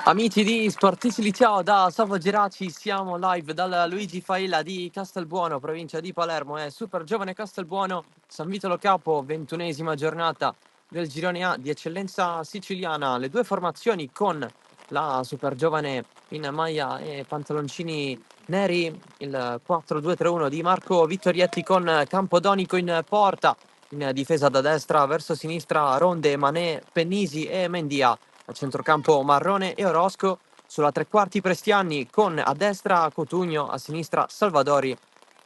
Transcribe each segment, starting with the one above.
Amici di Sportici Ciao da Salvo Geraci, siamo live dal Luigi Failla di Castelbuono, provincia di Palermo. È Super Giovane Castelbuono, San Vitolo Capo, 21esima giornata del girone A di eccellenza siciliana. Le due formazioni con la Super Giovane in maglia e pantaloncini neri, il 4-2-3-1 di Marco Vittorietti con Campodonico in porta, in difesa da destra verso sinistra Ronde, Manè, Pennisi e Mendia. A centrocampo Marrone e Orosco, sulla tre quarti Prestiani con a destra Cotugno, a sinistra Salvadori,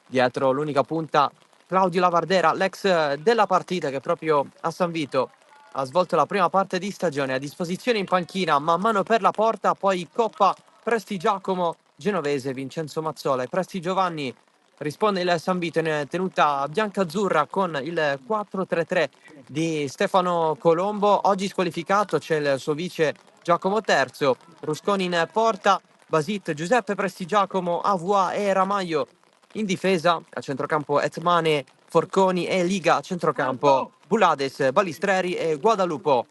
dietro l'unica punta Claudio Lavardera, l'ex della partita che proprio a San Vito ha svolto la prima parte di stagione. A disposizione in panchina man mano per la porta, poi Coppa, Presti Giacomo, Genovese, Vincenzo Mazzola e Presti Giovanni. Risponde il San Vito in tenuta bianca-azzurra con il 4-3-3 di Stefano Colombo. Oggi squalificato c'è il suo vice Giacomo Terzo, Rusconi in porta, Basit, Giuseppe Presti Giacomo, Avua e Ramaio in difesa. A centrocampo Etmane, Forconi e Liga. A centrocampo Bulades, Balistreri e Guadalupo.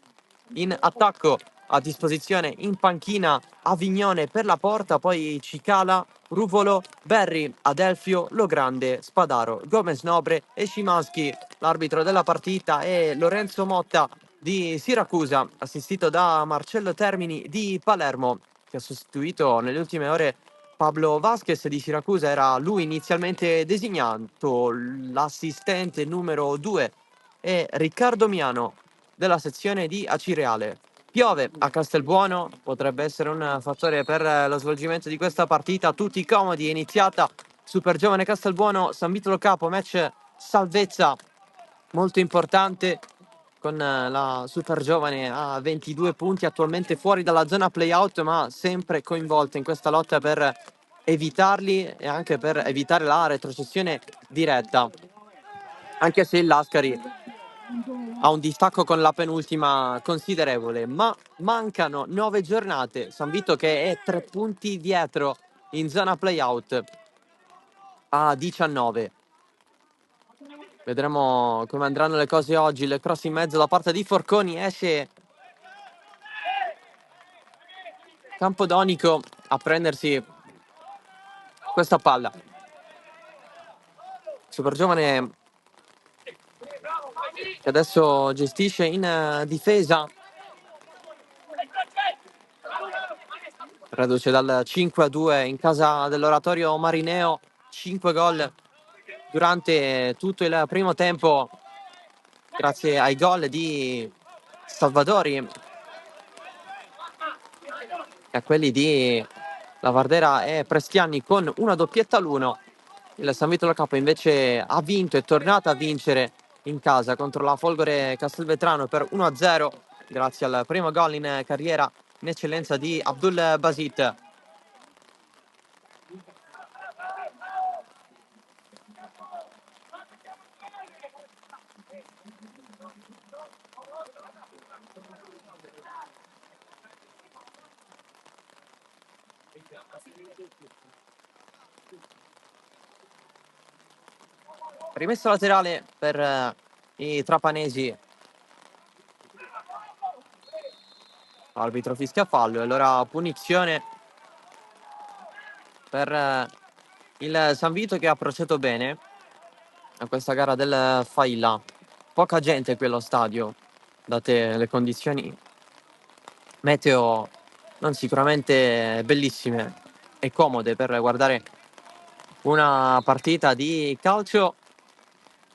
In attacco a disposizione in panchina Avignone per la porta, poi Cicala, Ruvolo, Berri, Adelfio, Logrande, Spadaro, Gomez Nobre e Szymanski. L'arbitro della partita è Lorenzo Motta di Siracusa, assistito da Marcello Termini di Palermo, che ha sostituito nelle ultime ore Pablo Vasquez di Siracusa. Era lui inizialmente designato. L'assistente numero 2 è Riccardo Miano della sezione di Acireale. Piove a Castelbuono, potrebbe essere un fattore per lo svolgimento di questa partita. Tutti comodi, è iniziata Super Giovane Castelbuono, San Vitolo Capo, match salvezza molto importante con la Super Giovane a 22 punti, attualmente fuori dalla zona playout, ma sempre coinvolta in questa lotta per evitarli e anche per evitare la retrocessione diretta. Anche se il Lascari ha un distacco con la penultima considerevole, ma mancano 9 giornate. San Vito che è 3 punti dietro in zona playout a 19. Vedremo come andranno le cose oggi. Il cross in mezzo da parte di Forconi, esce Campodonico a prendersi questa palla. Super Giovane che adesso gestisce in difesa, reduce dal 5-2 in casa dell'Oratorio Marineo. 5 gol durante tutto il primo tempo grazie ai gol di Salvadori e a quelli di Lavardera e Prestiani con una doppietta all'1. Il San Vito Capo invece ha vinto, è tornato a vincere in casa contro la Folgore Castelvetrano per 1-0 grazie al primo gol in carriera in eccellenza di Abdul Basit. Rimessa laterale per i trapanesi. Arbitro fischia fallo e allora punizione per il San Vito che ha processato bene a questa gara del Failla. Poca gente qui allo stadio, date le condizioni meteo non sicuramente bellissime e comode per guardare una partita di calcio.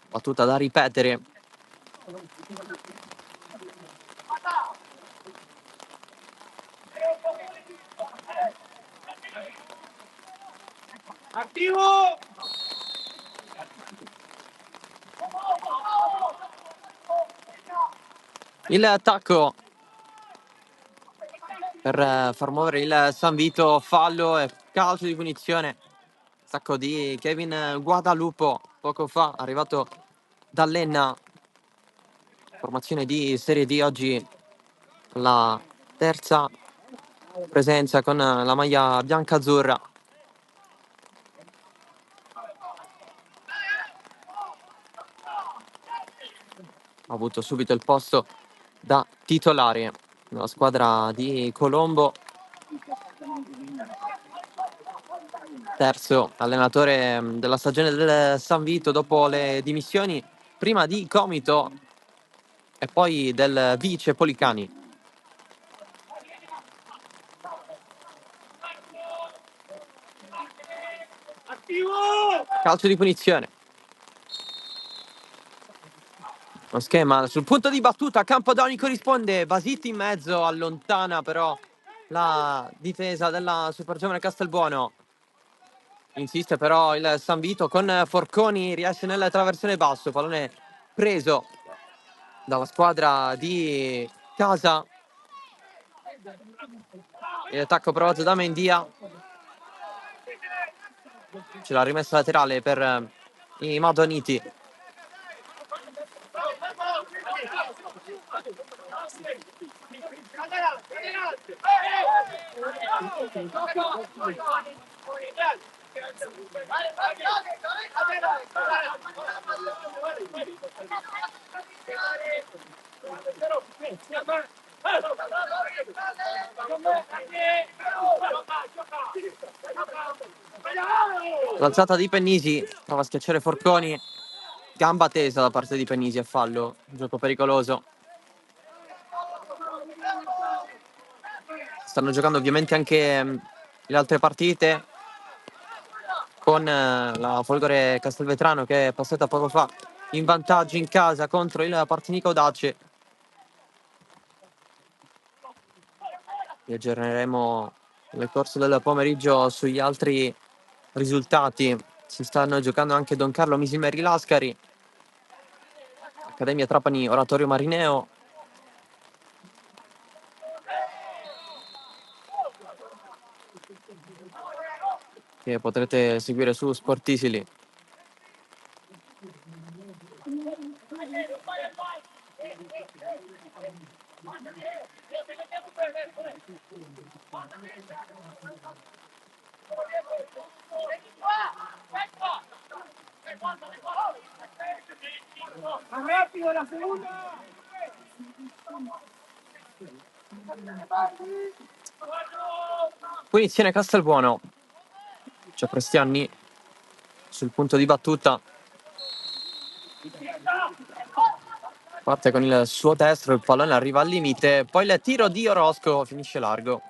Battuta da ripetere. Il attacco per far muovere il San Vito, fallo e calcio di punizione. Attacco di Kevin Guadalupo, poco fa arrivato dall'Enna. Formazione di Serie D oggi, la terza presenza con la maglia bianca-azzurra. Ha avuto subito il posto da titolare nella squadra di Colombo. Terzo allenatore della stagione del San Vito dopo le dimissioni prima di Comito e poi del vice Policani. Calcio di punizione. Lo schema sul punto di battuta, Campodonico risponde, Basiti in mezzo, allontana però la difesa della Super Giovane Castelbuono. Insiste però il San Vito con Forconi, riesce nel traversone basso, pallone preso dalla squadra di casa. Il attacco provato da Mendia. C'è la rimessa laterale per i Madoniti. L'alzata di Pennisi, prova a schiacciare Forconi, gamba tesa da parte di Pennisi a fallo, gioco pericoloso. Stanno giocando ovviamente anche le altre partite con la Folgore Castelvetrano che è passata poco fa in vantaggio in casa contro il Partinico Audace. Vi aggiorneremo nel corso del pomeriggio sugli altri risultati. Si stanno giocando anche Don Carlo Misimeri Lascari, Accademia Trapani Oratorio Marineo. Che potrete seguire su Sportisili. Punizione Castelbuono. C'è Prestianni sul punto di battuta. Parte con il suo destro, il pallone arriva al limite, poi il tiro di Orosco finisce largo.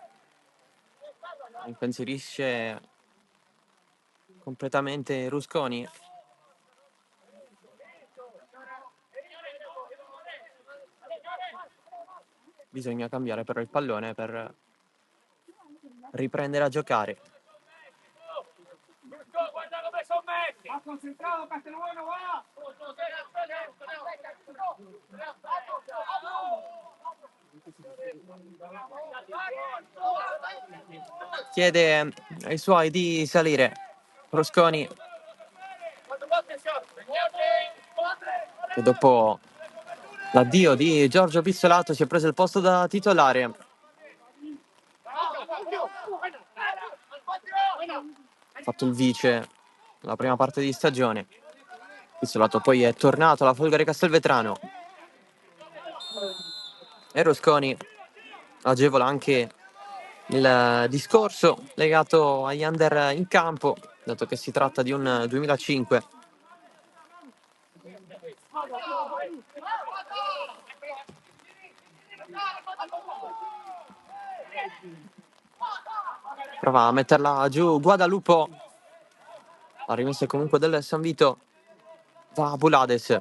Impensierisce completamente Rusconi. Bisogna cambiare però il pallone per riprendere a giocare. Guarda come sono messi! Va concentrato, Castelbuono, va! Chiede ai suoi di salire. Rusconi, che dopo l'addio di Giorgio Pissolato si è preso il posto da titolare. Ha fatto il vice la prima parte di stagione. Pissolato poi è tornato alla Folgore Castelvetrano. E Rusconi agevola anche il discorso legato agli under in campo, dato che si tratta di un 2005. Prova a metterla giù Guadalupo. La rimessa è comunque del San Vito. Va a Bulades.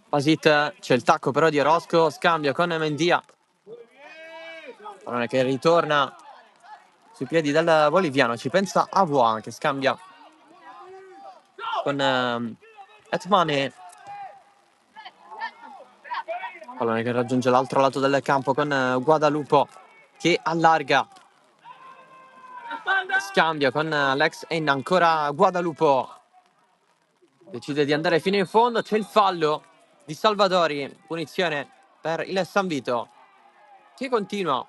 Basit, c'è il tacco però di Orozco, scambia con Mendia. Pallone che ritorna sui piedi del boliviano, ci pensa Avoa che scambia con Etmane. Pallone che raggiunge l'altro lato del campo con Guadalupo che allarga. Scambia con l'ex Enna, ancora Guadalupo. Decide di andare fino in fondo, c'è il fallo di Salvadori, punizione per il San Vito che continua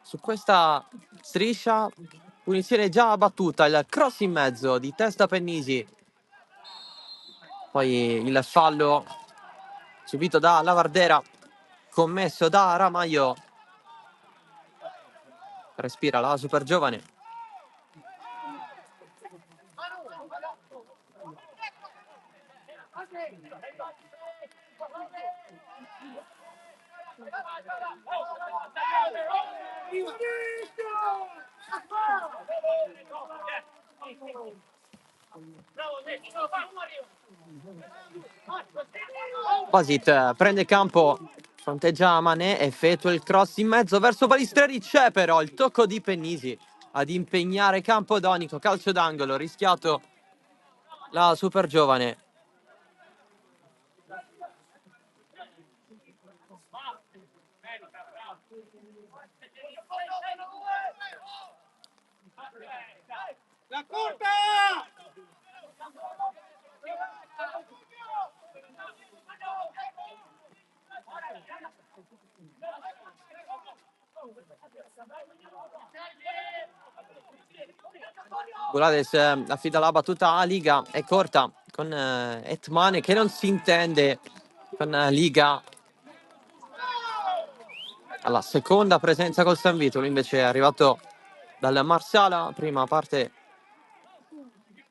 su questa striscia, punizione già battuta, il cross in mezzo di testa Pennisi, poi il fallo subito da Lavardera, commesso da Ramaio, respira la super giovane. Basit prende campo, fronteggia Mané, effettua il cross in mezzo verso Balistreri, c'è però il tocco di Pennisi ad impegnare Campodonico, calcio d'angolo, rischiato la super giovane. La curva! Bulades affida la battuta a Liga, è corta con Etmane che non si intende con Liga. Alla seconda presenza col San Vito, lui invece è arrivato dal Marsala, prima parte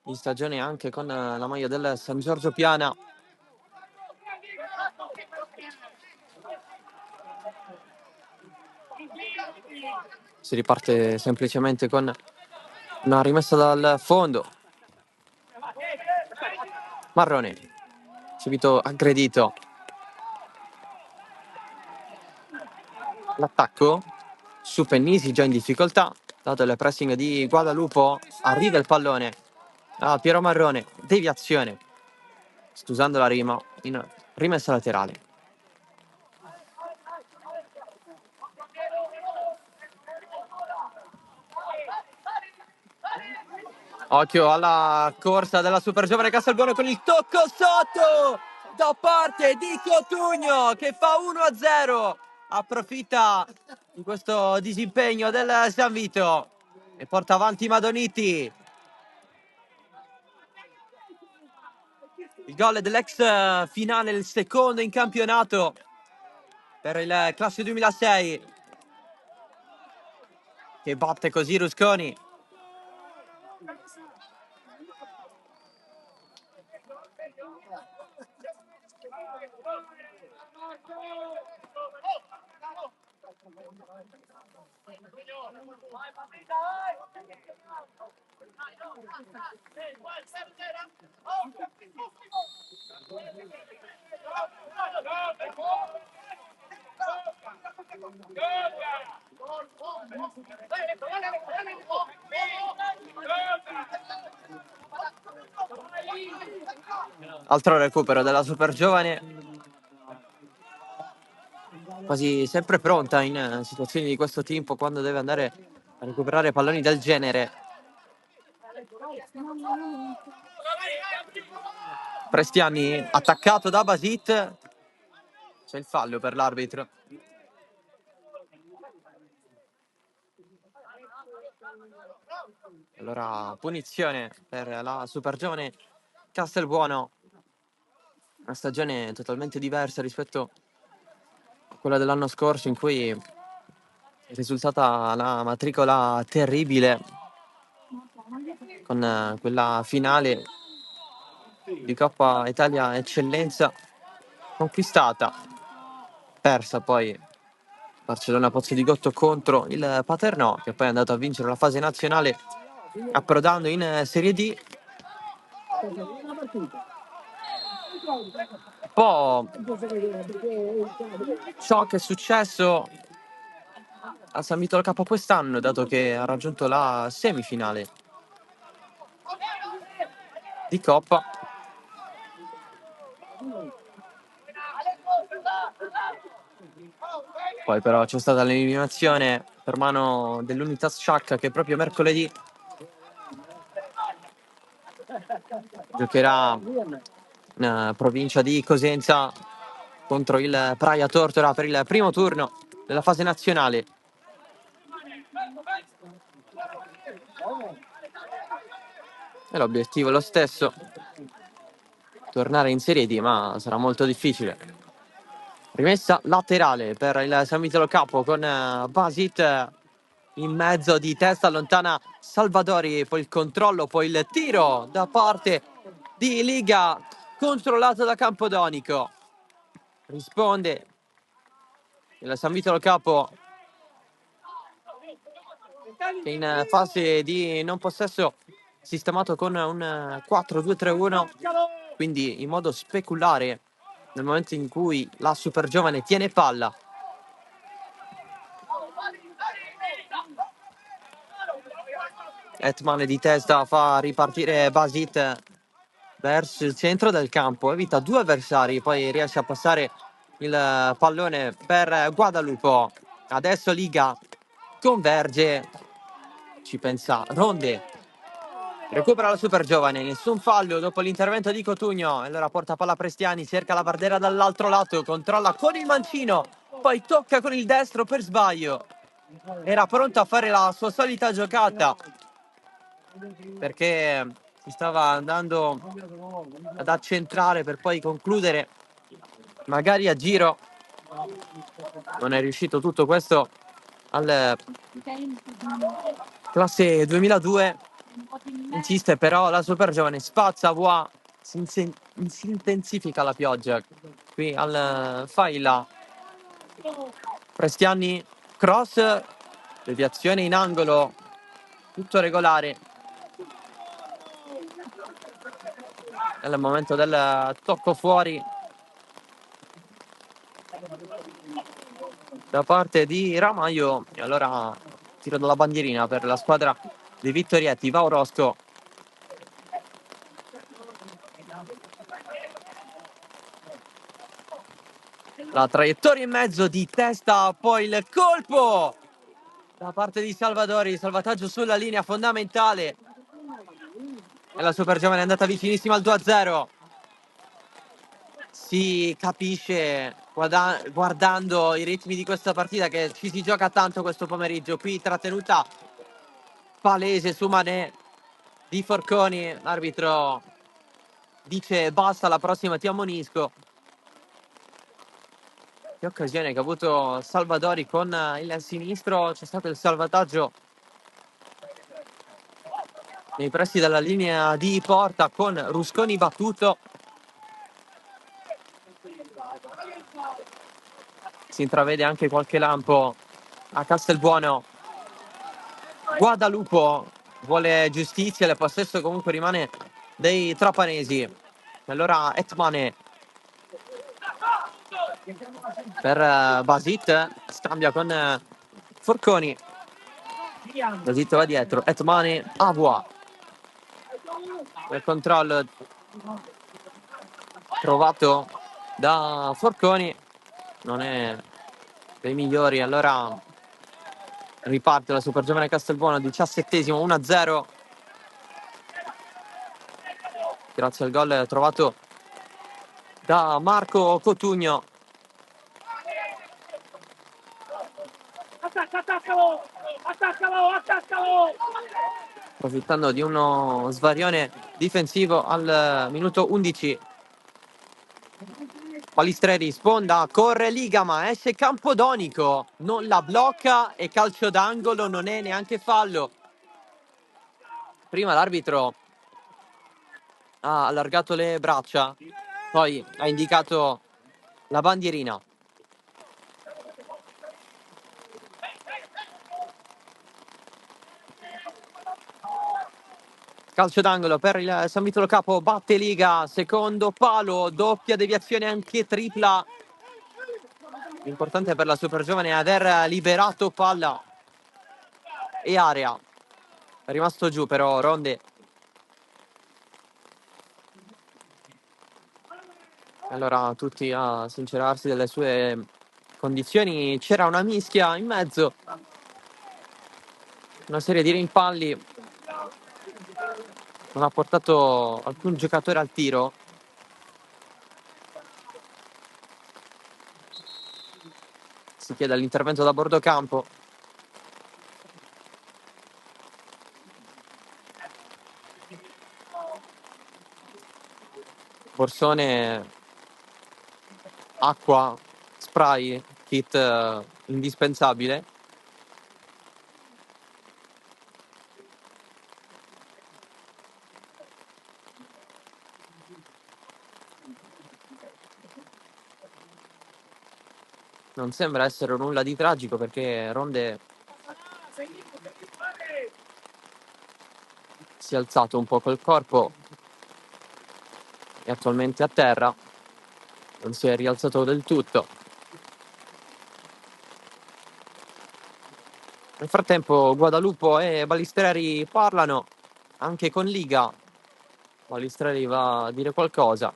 in stagione anche con la maglia del San Giorgio Piana. Si riparte semplicemente con una rimessa dal fondo. Marrone, subito aggredito. L'attacco su Pennisi già in difficoltà, dato il pressing di Guadalupo, arriva il pallone a Piero Marrone, deviazione, scusando la rima, in rimessa laterale. Occhio alla corsa della super giovane Castelbuono con il tocco sotto da parte di Cotugno che fa 1-0. Approfitta di questo disimpegno del San Vito e porta avanti Madoniti. Il gol dell'ex finale, il secondo in campionato per il classe 2006 che batte così Rusconi. Altro recupero della super giovane, quasi sempre pronta in situazioni di questo tipo quando deve andare a recuperare palloni del genere. Prestiani attaccato da Basit, c'è il fallo per l'arbitro. Allora punizione per la super giovane Castelbuono, una stagione totalmente diversa rispetto a quella dell'anno scorso in cui è risultata la matricola terribile con quella finale di Coppa Italia Eccellenza conquistata, persa poi Barcellona Pozzo di Gotto contro il Paternò, che poi è andato a vincere la fase nazionale approdando in Serie D. Un po' ciò che è successo a San Vito Lo Capo quest'anno, dato che ha raggiunto la semifinale di Coppa. Poi però c'è stata l'eliminazione per mano dell'Unitas Sciacca, che proprio mercoledì giocherà in provincia di Cosenza contro il Praia Tortora per il primo turno della fase nazionale. E l'obiettivo è lo stesso, tornare in Serie D, ma sarà molto difficile. Rimessa laterale per il San Vito Lo Capo con Basit in mezzo, di testa allontana Salvadori, poi il controllo, poi il tiro da parte di Liga, controllato da Campodonico. Risponde il San Vito Lo Capo, che in fase di non possesso sistemato con un 4-2-3-1, quindi in modo speculare nel momento in cui la super giovane tiene palla. Hetman di testa fa ripartire Basit verso il centro del campo, evita due avversari, poi riesce a passare il pallone per Guadalupo. Adesso Liga converge, ci pensa Ronde, recupera la super giovane, nessun fallo dopo l'intervento di Cotugno. Allora porta palla Prestiani, cerca la barriera dall'altro lato, controlla con il mancino, poi tocca con il destro per sbaglio. Era pronto a fare la sua solita giocata, perché si stava andando ad accentrare per poi concludere magari a giro. Non è riuscito tutto questo al classe 2002. Insiste però la super giovane, spazza, Voa, si intensifica la pioggia qui al Faila. Prestiani, cross, deviazione in angolo, tutto regolare. È il momento del tocco fuori da parte di Ramaio, e allora tiro dalla bandierina per la squadra di Vittorietti. Va Orosco, la traiettoria in mezzo, di testa, poi il colpo da parte di Salvadori, salvataggio sulla linea fondamentale, e la super giovane è andata vicinissima al 2-0. Si capisce guardando i ritmi di questa partita che ci si gioca tanto questo pomeriggio. Qui trattenuta palese su Manè di Forconi, l'arbitro dice basta, la prossima ti ammonisco. Che occasione che ha avuto Salvadori con il sinistro, c'è stato il salvataggio nei pressi della linea di porta con Rusconi battuto. Si intravede anche qualche lampo a Castelbuono. Guadalupo vuole giustizia, il possesso comunque rimane dei trapanesi. Allora Hetmane per Basit, scambia con Forconi. Basit va dietro, Hetmane, Avua. Il controllo trovato da Forconi non è dei migliori, allora riparte la super giovane Castelbuono, 17esimo, 1-0. Grazie al gol trovato da Marco Cotugno. Approfittando di uno svarione difensivo al minuto 11. Palistreri sponda, corre Ligama, esce Campodonico, non la blocca e calcio d'angolo, non è neanche fallo. Prima l'arbitro ha allargato le braccia, poi ha indicato la bandierina. Calcio d'angolo per il San Vitolo Capo, batte Liga, secondo palo, doppia deviazione anche tripla. L'importante per la super giovane è aver liberato palla e area. È rimasto giù però Ronde. Allora tutti a sincerarsi delle sue condizioni. C'era una mischia in mezzo, una serie di rimpalli. Non ha portato alcun giocatore al tiro. Si chiede l'intervento da bordo campo. Borsone, acqua, spray, kit indispensabile. Non sembra essere nulla di tragico perché Ronde si è alzato un po' col corpo, è attualmente a terra, non si è rialzato del tutto. Nel frattempo Guadalupo e Balistreri parlano anche con Liga. Balistreri va a dire qualcosa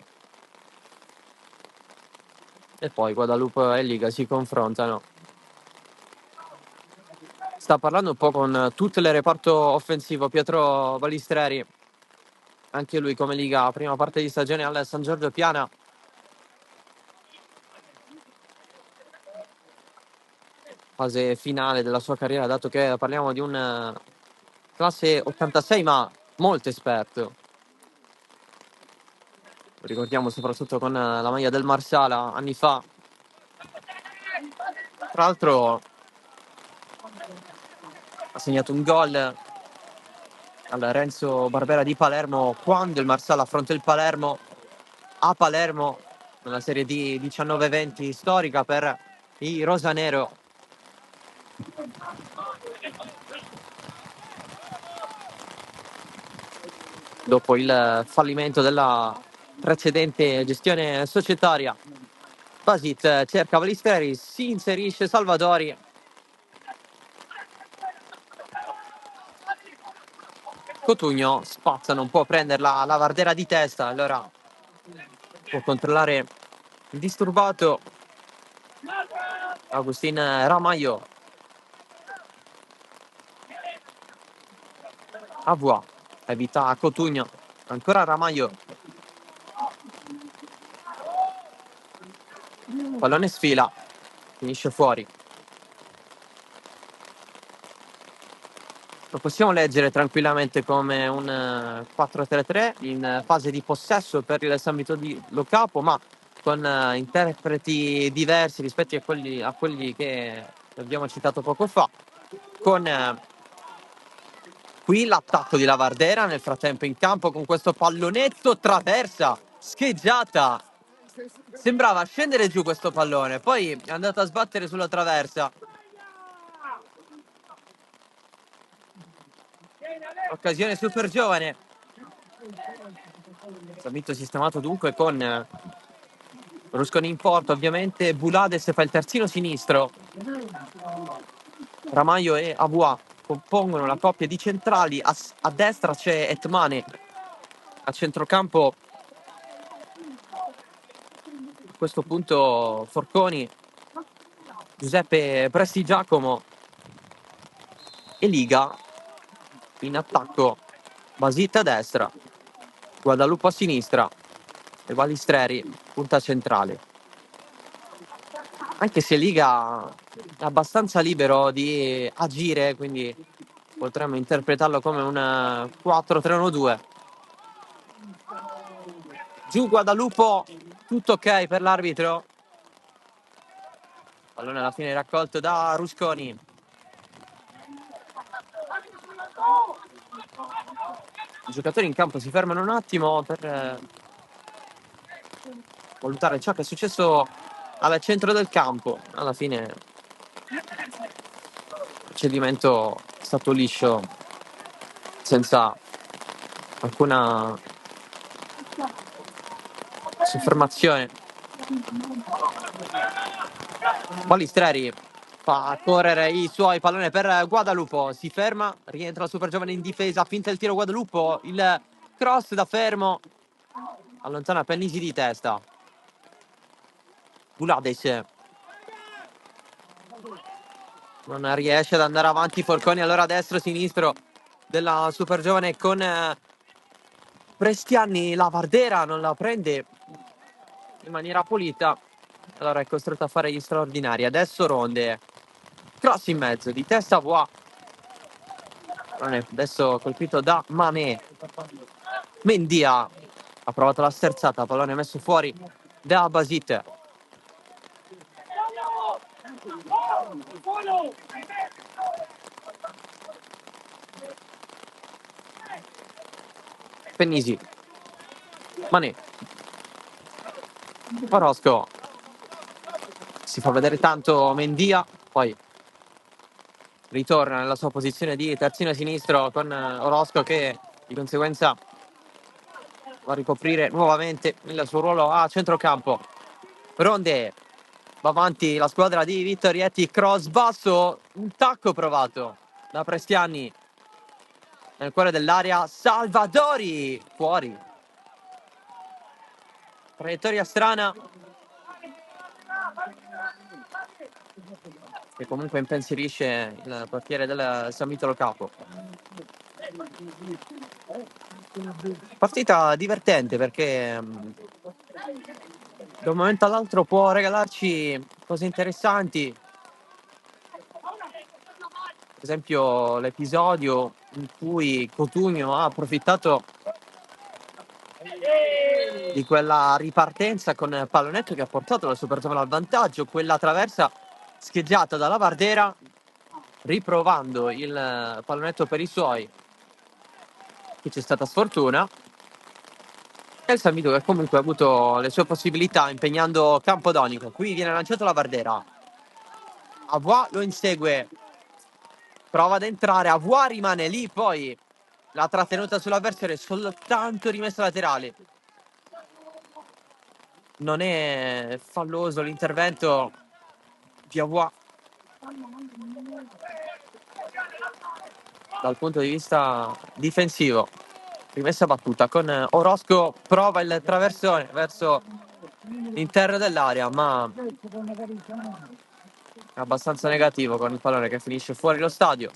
e poi Guadalupo e Liga si confrontano. Sta parlando un po' con tutto il reparto offensivo Pietro Balistreri, anche lui come Liga, prima parte di stagione al San Giorgio Piana. Fase finale della sua carriera, dato che parliamo di un classe 86 ma molto esperto. Lo ricordiamo soprattutto con la maglia del Marsala anni fa. Tra l'altro ha segnato un gol al Renzo Barbera di Palermo quando il Marsala affronta il Palermo a Palermo nella serie di 19-20 storica per i rosanero. Dopo il fallimento della precedente gestione societaria, Basit cerca Balistreri, si inserisce Salvadori. Cotugno spazza, non può prenderla la Vardera di testa, allora può controllare il disturbato Agustin Ramaio. Avua evita Cotugno, ancora Ramaio. Pallone sfila, finisce fuori. Lo possiamo leggere tranquillamente come un 4-3-3 in fase di possesso per il San Vitolo Capo, ma con interpreti diversi rispetto a quelli che abbiamo citato poco fa. Con qui l'attacco di Lavardera nel frattempo in campo con questo pallonetto, traversa, scheggiata. Sembrava scendere giù questo pallone, poi è andato a sbattere sulla traversa. Occasione super giovane. Samito sistemato dunque con Rusconi in porta, ovviamente Bulades fa il terzino sinistro. Ramaio e Abua compongono la coppia di centrali. A destra c'è Etmane. A centrocampo a questo punto Forconi, Giuseppe Prestigiacomo e Liga in attacco. Basit a destra, Guadalupo a sinistra e Balistreri punta centrale. Anche se Liga è abbastanza libero di agire, quindi potremmo interpretarlo come un 4-3-1-2. Giù Guadalupo, tutto ok per l'arbitro. Pallone alla fine raccolto da Rusconi. I giocatori in campo si fermano un attimo per valutare ciò che è successo al centro del campo. Alla fine il procedimento è stato liscio, senza alcuna soffermazione. Balistreri fa correre i suoi pallone per Guadalupo, si ferma, rientra il super giovane in difesa, finta il tiro Guadalupo, il cross da fermo, allontana Pennisi di testa. Bulades non riesce ad andare avanti Forconi, allora destro-sinistro della super giovane con Prestiani, la Vardera non la prende in maniera pulita, allora è costretto a fare gli straordinari. Adesso Ronde, cross in mezzo, di testa Voix, adesso colpito da Mané. Mendia ha provato la sterzata, pallone messo fuori da Basit. Pennisi, Mané, Orozco, si fa vedere tanto Mendia, poi ritorna nella sua posizione di terzino sinistro con Orozco, che di conseguenza va a ricoprire nuovamente il suo ruolo a centrocampo. Ronde, va avanti la squadra di Vittorietti, cross basso, un tacco provato da Prestiani nel cuore dell'area, Salvadori fuori, traiettoria strana che comunque impensierisce il portiere del San Vitolo Capo. Partita divertente perché da un momento all'altro può regalarci cose interessanti. Per esempio l'episodio in cui Cotugno ha approfittato di quella ripartenza con pallonetto che ha portato la Superzona al vantaggio, quella traversa scheggiata dalla Vardera, riprovando il pallonetto per i suoi, che c'è stata sfortuna, e il San Vito che comunque ha avuto le sue possibilità impegnando Campodonico. Qui viene lanciato la Vardera, Avoa lo insegue, prova ad entrare, Avoa rimane lì, poi la trattenuta sull'avversario è soltanto rimessa laterale. Non è falloso l'intervento di Avoa dal punto di vista difensivo. Rimessa battuta con Orozco, prova il traversone verso l'interno dell'area, ma è abbastanza negativo con il pallone che finisce fuori lo stadio.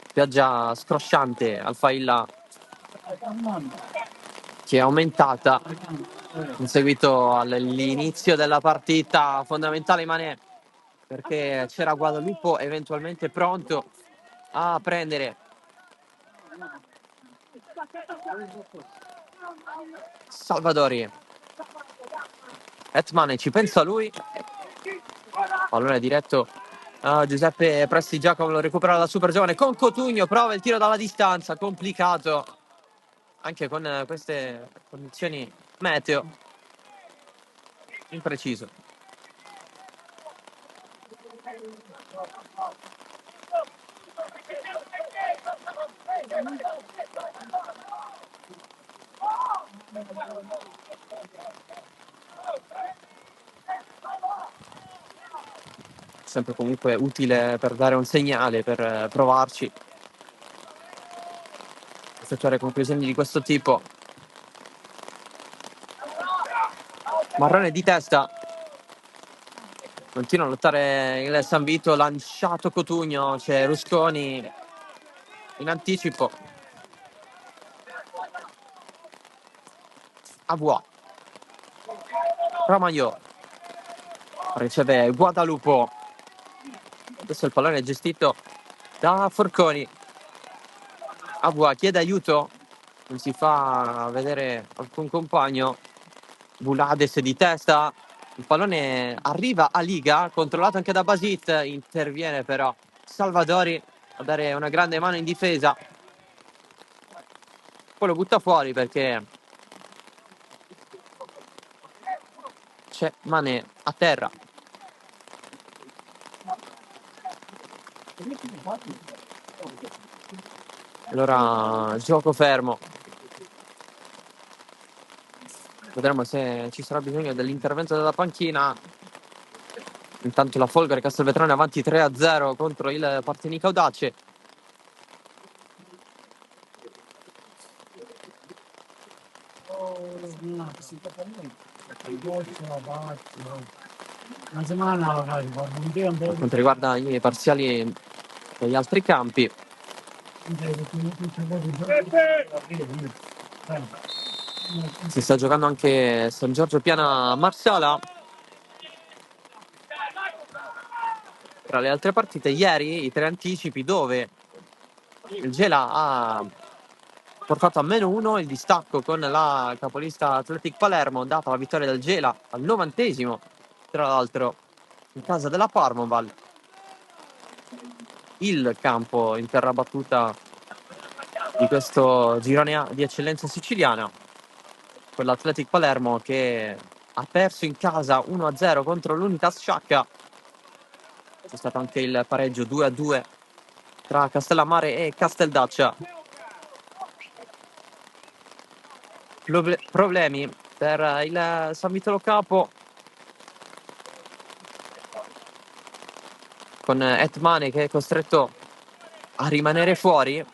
Spiaggia scrosciante al Failla, che è aumentata in seguito all'inizio della partita. Fondamentale Mané, perché c'era Guadalupo eventualmente pronto a prendere. Salvadori, Hetman ci pensa lui, pallone diretto a Giuseppe Prestigiacomo, lo recupera la super giovane con Cotugno, prova il tiro dalla distanza, complicato anche con queste condizioni meteo, impreciso. Sempre comunque utile per dare un segnale, per provarci, effettuare conclusioni di questo tipo. Marrone di testa, continua a lottare il San Vito, lanciato Cotugno, c'è Rusconi in anticipo. Avoa, Ramaglio riceve Guadalupo, adesso il pallone è gestito da Forconi. Avoa chiede aiuto, non si fa vedere alcun compagno. Bulades di testa, il pallone arriva a Liga, controllato anche da Basit, interviene però Salvadori a dare una grande mano in difesa, poi lo butta fuori perché c'è Mané a terra. Allora gioco fermo. Vedremo se ci sarà bisogno dell'intervento della panchina. Intanto la Folgore Castelvetrano è avanti 3-0 contro il Partinico Audace. Per quanto riguarda i parziali degli altri campi, si sta giocando anche San Giorgio Piana Marsala. Tra le altre partite, ieri i 3 anticipi dove il Gela ha portato a -1 il distacco con la capolista Athletic Palermo, data la vittoria del Gela al 90esimo, tra l'altro in casa della Parmoval. Il campo in terra battuta di questo girone A di eccellenza siciliana, con l'Athletic Palermo che ha perso in casa 1-0 contro l'Unitas Sciacca. C'è stato anche il pareggio 2-2 tra Castellammare e Casteldaccia. Problemi per il San Vitolo Capo, con Etmane che è costretto a rimanere fuori.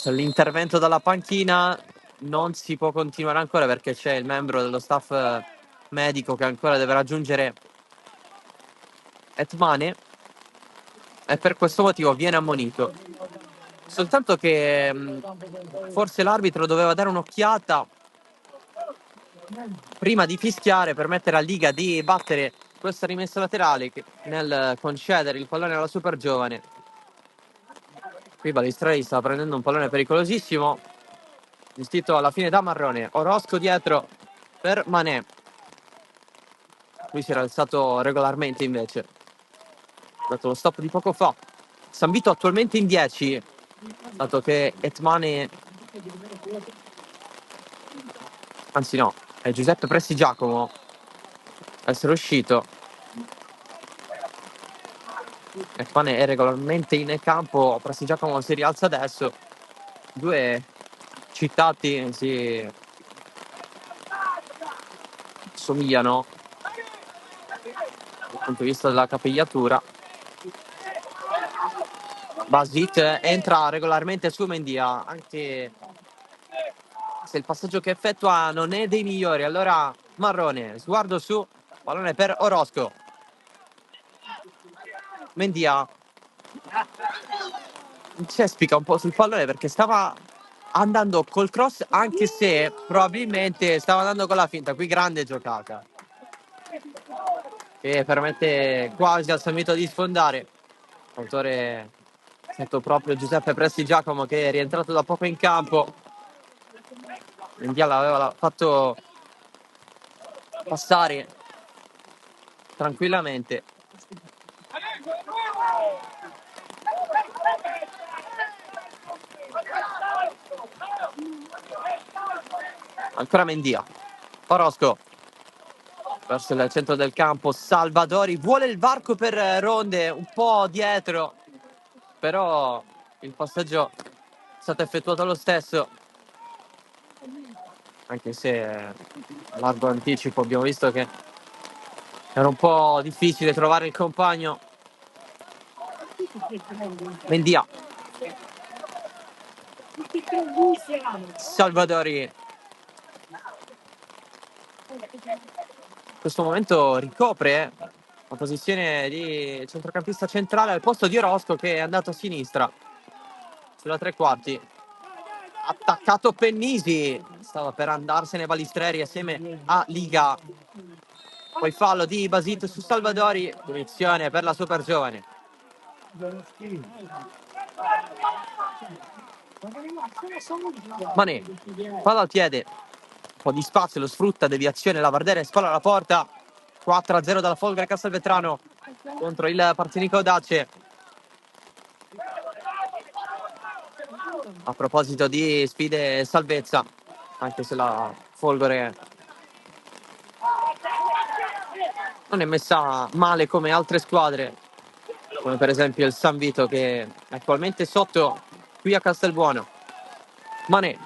L'intervento dalla panchina non si può continuare ancora perché c'è il membro dello staff medico che ancora deve raggiungere Etmane e per questo motivo viene ammonito. Soltanto che forse l'arbitro doveva dare un'occhiata prima di fischiare per mettere a Liga di battere questa rimessa laterale nel concedere il pallone alla super giovane. Qui Balistrelli sta prendendo un pallone pericolosissimo, gestito alla fine da Marrone. Orosco dietro per Mané. Lui si era alzato regolarmente invece, dato lo stop di poco fa. San Vito attualmente in 10, dato che Etmane, anzi no, è Giuseppe Prestigiacomo a essere uscito. Etmane è regolarmente in campo, Prestigiacomo si rialza adesso. Due citati si somigliano dal punto di vista della capigliatura. Basit entra regolarmente su Mendia, anche se il passaggio che effettua non è dei migliori. Allora Marrone, sguardo su, pallone per Orosco. Mendia cespica un po' sul pallone perché stava andando col cross, anche se probabilmente stava andando con la finta. Qui grande giocata che permette quasi al San Vito di sfondare. Autore è stato proprio Giuseppe Prestigiacomo, che è rientrato da poco in campo. Mendia l'aveva fatto passare tranquillamente. Ancora Mendia. Orosco verso il centro del campo. Salvadori vuole il varco per Ronde, un po' dietro, però il passaggio è stato effettuato lo stesso, anche se largo anticipo. Abbiamo visto che era un po' difficile trovare il compagno. Mendia. Salvadori. In questo momento ricopre la posizione di centrocampista centrale al posto di Orosco, che è andato a sinistra sulla tre quarti. Attaccato Pennisi, stava per andarsene Balistreri assieme a Liga. Poi fallo di Basit su Salvadori, punizione per la super giovane. Mané, palla al piede, un po' di spazio, lo sfrutta, deviazione, Lavardere spalla alla porta. 4-0 dalla Folgore Castelvetrano contro il Partinico Audace. A proposito di sfide salvezza, anche se la Folgore non è messa male come altre squadre, come per esempio il San Vito che è attualmente sotto qui a Castelbuono. Mané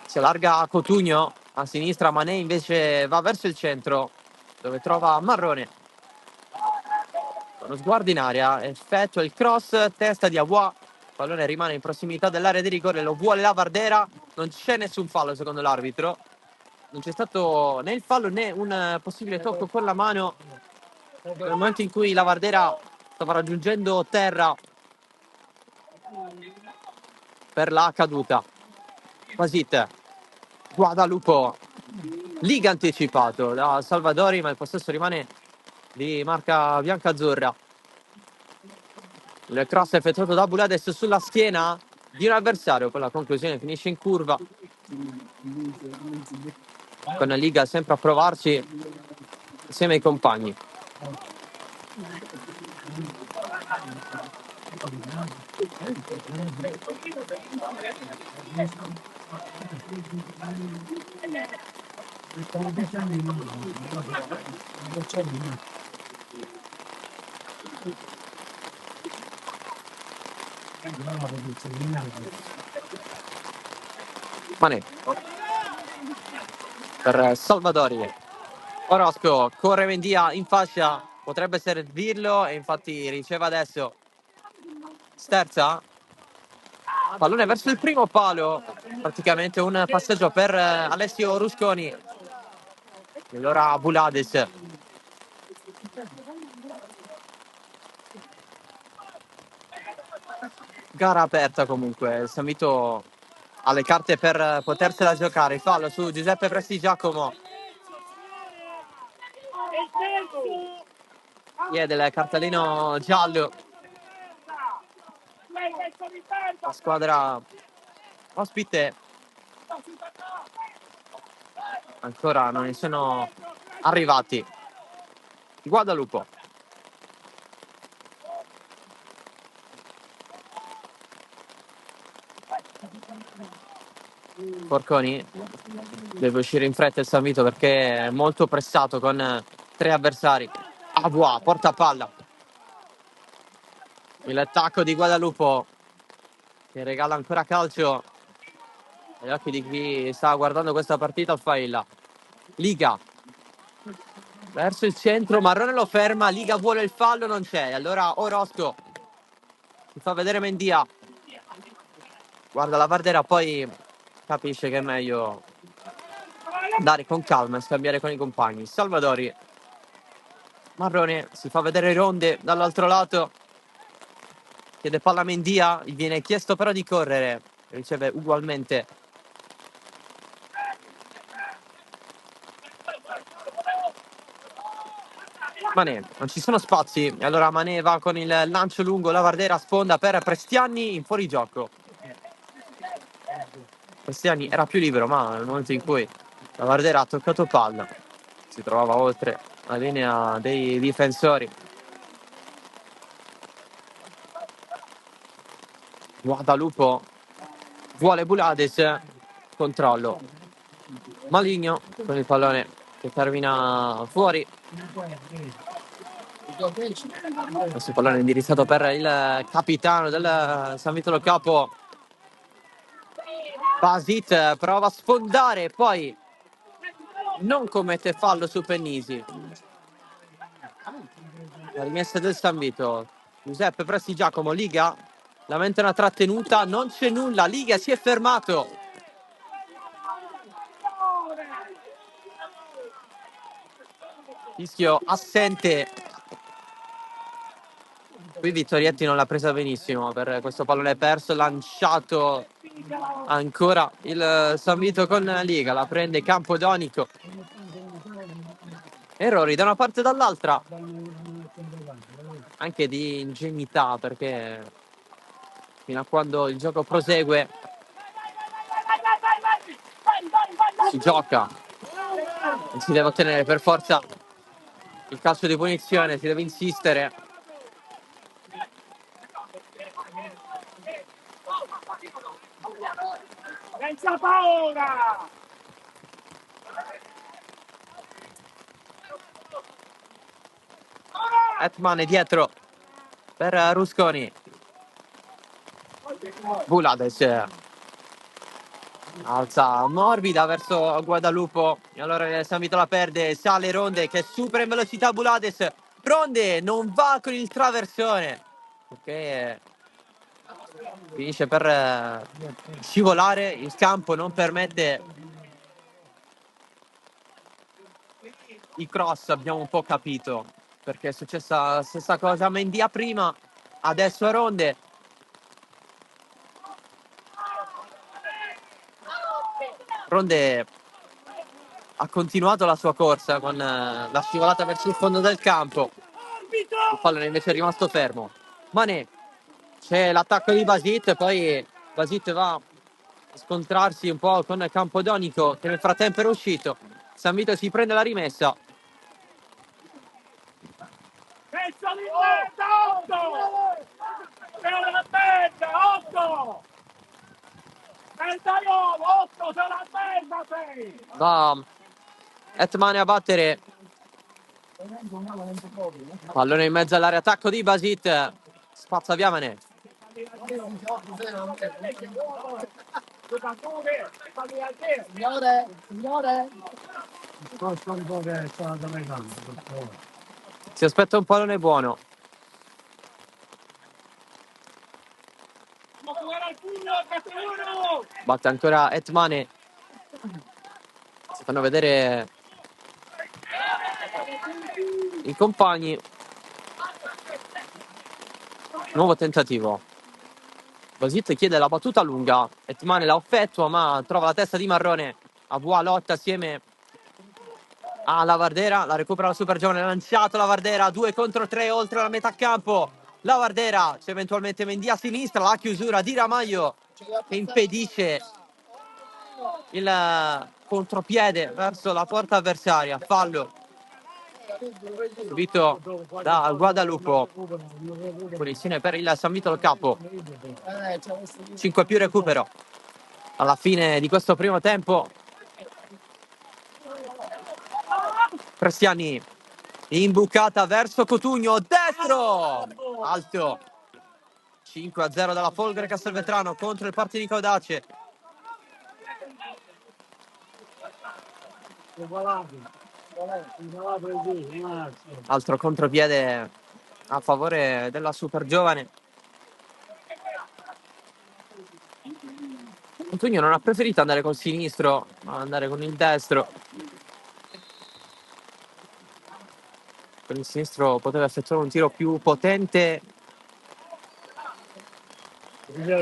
si allarga a Cotugno a sinistra, Mané invece va verso il centro dove trova Marrone. Uno sguardo in aria, effettua il cross, testa di Aguà, il pallone rimane in prossimità dell'area di rigore, lo vuole la Vardera, non c'è nessun fallo secondo l'arbitro, non c'è stato né il fallo né un possibile tocco con la mano nel momento in cui la Vardera stava raggiungendo terra per la caduta. Basit, Guadalupo, Liga anticipato da Salvadori, ma il possesso rimane di marca bianca-azzurra. Il cross effettuato da Bulades sulla schiena di un avversario, con la conclusione finisce in curva. Con la Liga sempre a provarci insieme ai compagni. Mané per Salvadori. Orozco corre Mendia in fascia, potrebbe servirlo e infatti riceve adesso Sterza. Pallone verso il primo palo, praticamente un passaggio per Alessio Rusconi. E allora Bulades. Gara aperta comunque, San Vito ha le carte per potersela giocare. Fallo su Giuseppe Prestigiacomo. Chiede il cartellino giallo. La squadra ospite ancora non ne sono arrivati. Guadalupo. Porconi deve uscire in fretta il San Vito perché è molto pressato con 3 avversari. Abua porta palla. Il tacco di Guadalupo che regala ancora calcio agli occhi di chi sta guardando questa partita al Failla. Liga verso il centro, Marrone lo ferma, Liga vuole il fallo, non c'è. Allora Orozco si fa vedere Mendia. Guarda la Vardera, poi capisce che è meglio andare con calma e scambiare con i compagni. Salvadori. Marrone si fa vedere Ronde dall'altro lato. Chiede palla a Mendia, gli viene chiesto però di correre. Riceve ugualmente. Mané, non ci sono spazi. E allora Mané va con il lancio lungo, la Vardera sponda per Prestiani in fuorigioco. Prestiani era più libero, ma nel momento in cui la Vardera ha toccato palla, si trovava oltre la linea dei difensori. Guadalupo vuole Bulades, controllo. Maligno con il pallone che termina fuori. Questo pallone indirizzato per il capitano del San Vito Capo. Basit prova a sfondare, poi non commette fallo su Pennisi. La rimessa del San Vito. Giuseppe Prestigiacomo, Liga lamenta una trattenuta, non c'è nulla, Liga si è fermato. Fischio assente. Qui Vittorietti non l'ha presa benissimo per questo pallone perso, lanciato ancora il San Vito con Liga, la prende Campodonico. Errori da una parte e dall'altra, anche di ingenuità, perché fino a quando il gioco prosegue si gioca, non si deve ottenere per forza il calcio di punizione, si deve insistere. Senza paura! Hetman è dietro per Rusconi. Bulades alza morbida verso Guadalupo, e allora San Vito la perde, sale Ronde che supera in velocità Bulades. Ronde non va con il traversone, che finisce per scivolare. Il campo non permette i cross, abbiamo un po' capito perché è successa la stessa cosa a Mendia prima, adesso a Ronde. Ronde ha continuato la sua corsa con la scivolata verso il fondo del campo. Il pallone invece è rimasto fermo. Mané, c'è l'attacco di Basit, poi Basit va a scontrarsi un po' con Campodonico che nel frattempo era uscito. San Vito si prende la rimessa. Pezzo di merda, 8! Sei una merda, 8! Merda, 8, sei una merda, sei! Va Hetmane a battere. Pallone in mezzo all'area, attacco di Basit. Spazza via Mané. Signore! Si aspetta un pallone buono. Batte ancora Hetmane. Si fanno vedere i compagni. Nuovo tentativo. Basit chiede la battuta lunga. Hetmane la effettua, ma trova la testa di Marrone. Abua lotta assieme a Lavardera. La recupera la super giovane. Lanciato Lavardera. 2 contro 3 oltre la metà campo. Lavardera. C'è eventualmente Mendy a sinistra. La chiusura di Ramaglio che impedisce il contropiede verso la porta avversaria. Fallo subito da Guadalupo. Punizione per il San Vito al capo. 5 più recupero alla fine di questo primo tempo. Prestiani imbucata verso Cotugno, destro alto. 5-0 dalla Folgore Castelvetrano contro il Partinico Audace. Altro contropiede a favore della super giovane. Cotugno non ha preferito andare col sinistro, ma andare con il destro. Con il sinistro poteva effettuare un tiro più potente,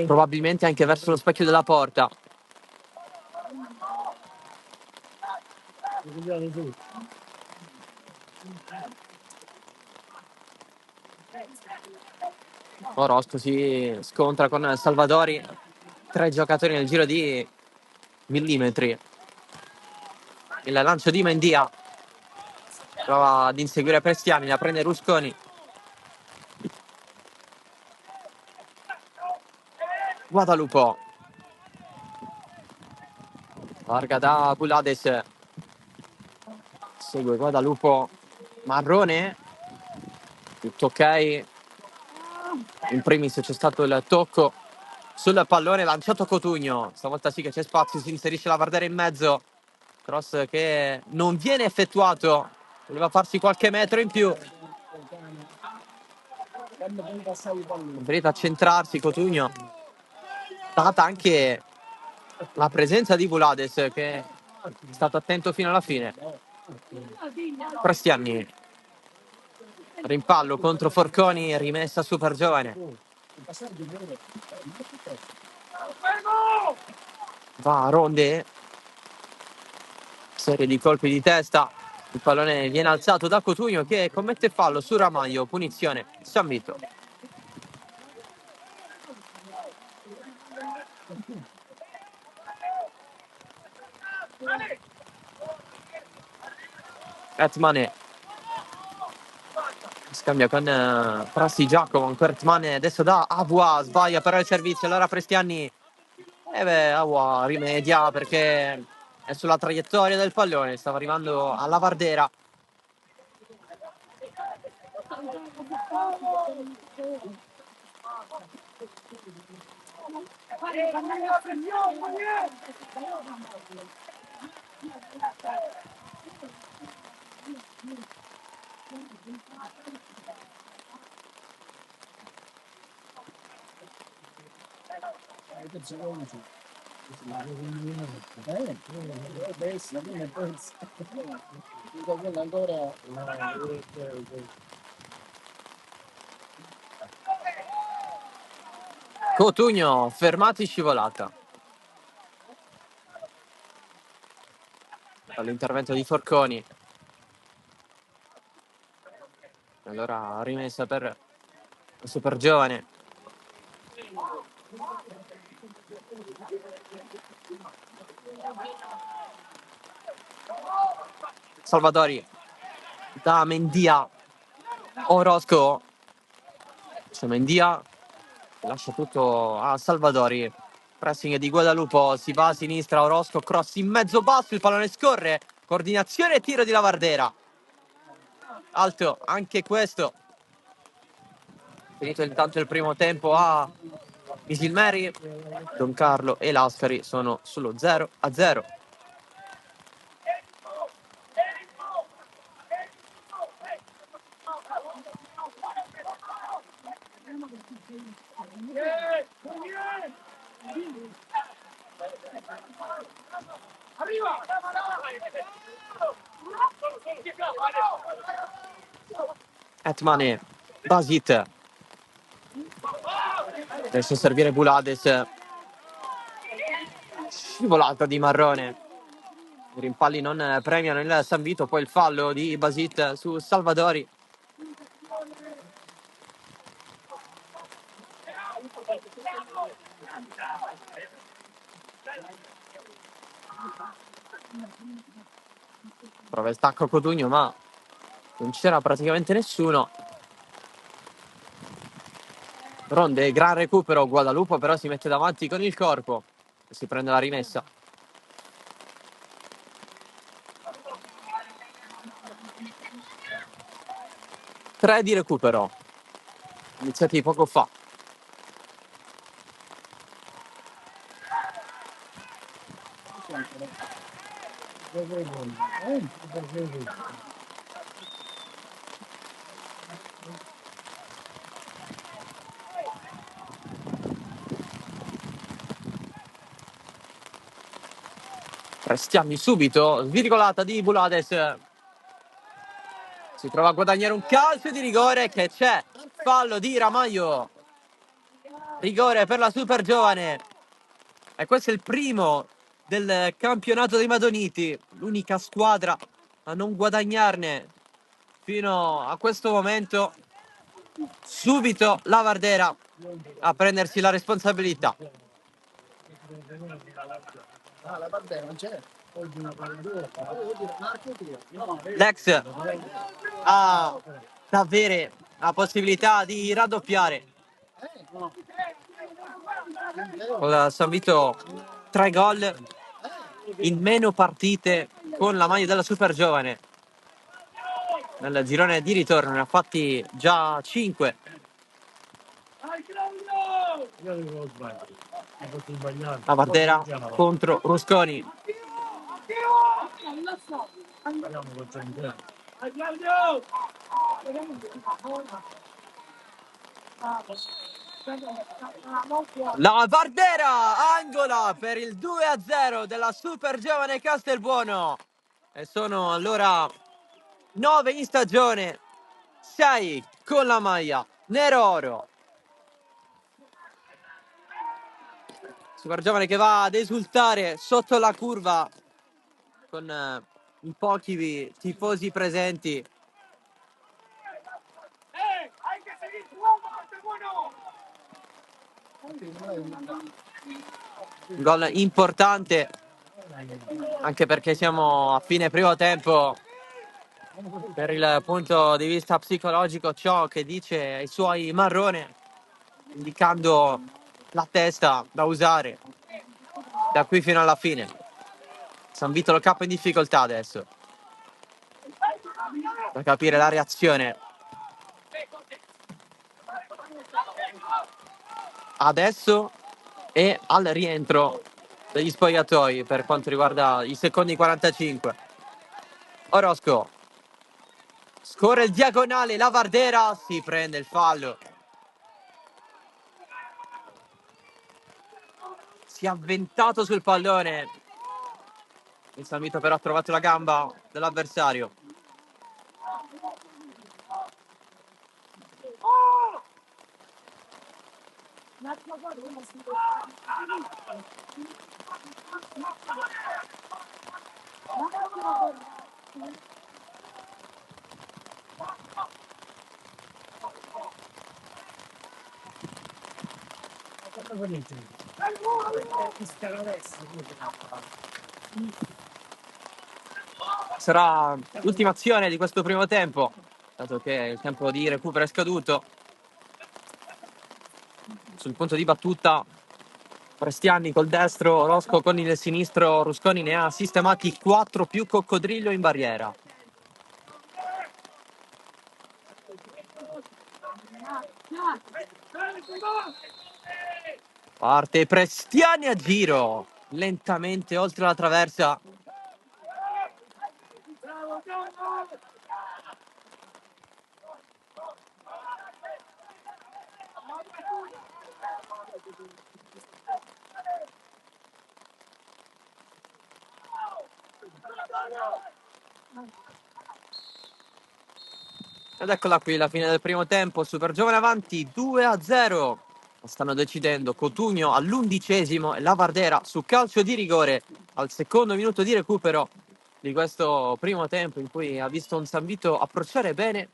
probabilmente anche verso lo specchio della porta. Orozco si scontra con Salvadori, 3 giocatori nel giro di millimetri. Il lancio di Mendia prova ad inseguire Prestiani, la prende Rusconi. Guadalupo larga da Bulades, segue Guadalupo. Marrone, tutto ok. In primis c'è stato il tocco sul pallone lanciato Cotugno, stavolta sì che c'è spazio, si inserisce la Vardera in mezzo. Cross che non viene effettuato, voleva farsi qualche metro in più. Preferito accentrarsi Cotugno, data anche la presenza di Bulades che è stato attento fino alla fine. Prestiani, rimpallo contro Forconi, rimessa super giovane. Va Ronde, serie di colpi di testa. Il pallone viene alzato da Cotugno che commette fallo su Ramaglio, punizione San Vito. Hetmane scambia con Prassi Giacomo, ancora Hetmane adesso da Avua, sbaglia però il servizio, allora Prestiani Avua rimedia perché è sulla traiettoria del pallone, stava arrivando alla Vardera. Cotugno, fermati, scivolata. All'intervento di Forconi. Allora rimessa per il super giovane. Salvadori da Mendia. Orozco. C'è Mendia. Lascia tutto a Salvadori. Pressing di Guadalupo. Si va a sinistra. Orozco. Cross in mezzo basso. Il pallone scorre. Coordinazione e tiro di Lavardera. Alto anche questo. Finito intanto il primo tempo a Misilmeri. Don Carlo e Lascari sono sullo 0-0. Etmane, Basit. Adesso servire Bulades. Scivolata di Marrone. I rimpalli non premiano il San Vito, poi il fallo di Basit su Salvadori. Prova il stacco Cotugno, ma non c'era praticamente nessuno. Ronde, gran recupero. Guadalupo però si mette davanti con il corpo e si prende la rimessa. Tre di recupero iniziati poco fa. Restiamo subito. Svirgolata di Bulades. Si prova a guadagnare un calcio di rigore che c'è. Fallo di Ramaio. Rigore per la super giovane. E questo è il primo del campionato dei Madoniti. L'unica squadra a non guadagnarne fino a questo momento. Subito Lavardera a prendersi la responsabilità. L'ex ha davvero la possibilità di raddoppiare. Con San Vito 3 gol in meno partite con la maglia della super giovane. Nel girone di ritorno ne ha fatti già 5. Lavardera contro Rusconi. Lavardera angola per il 2-0 della super giovane Castelbuono. E sono allora 9 in stagione, 6 con la maglia nero-oro. Super giovane che va ad esultare sotto la curva con i pochi tifosi presenti. Un gol importante anche perché siamo a fine primo tempo. Per il punto di vista psicologico, ciò che dice ai suoi Marrone, indicando la testa da usare da qui fino alla fine. San Vito lo capo in difficoltà adesso. Da capire la reazione adesso e al rientro degli spogliatoi per quanto riguarda i secondi 45. Orozco scorre il diagonale, la Vardera si prende il fallo. Si è avventato sul pallone. Il San Vito però ha trovato la gamba dell'avversario. Sarà l'ultima azione di questo primo tempo, dato che il tempo di recupero è scaduto. Sul punto di battuta Prestiani col destro, Orozco con il sinistro, Rusconi ne ha sistemati 4 più Coccodrillo in barriera. Parte Prestiani a giro, lentamente oltre la traversa. Ed eccola qui, la fine del primo tempo, Super Giovane avanti 2-0. Stanno decidendo Cotugno all'11° e la Vardera su calcio di rigore al secondo minuto di recupero di questo primo tempo, in cui ha visto un San Vito approcciare bene.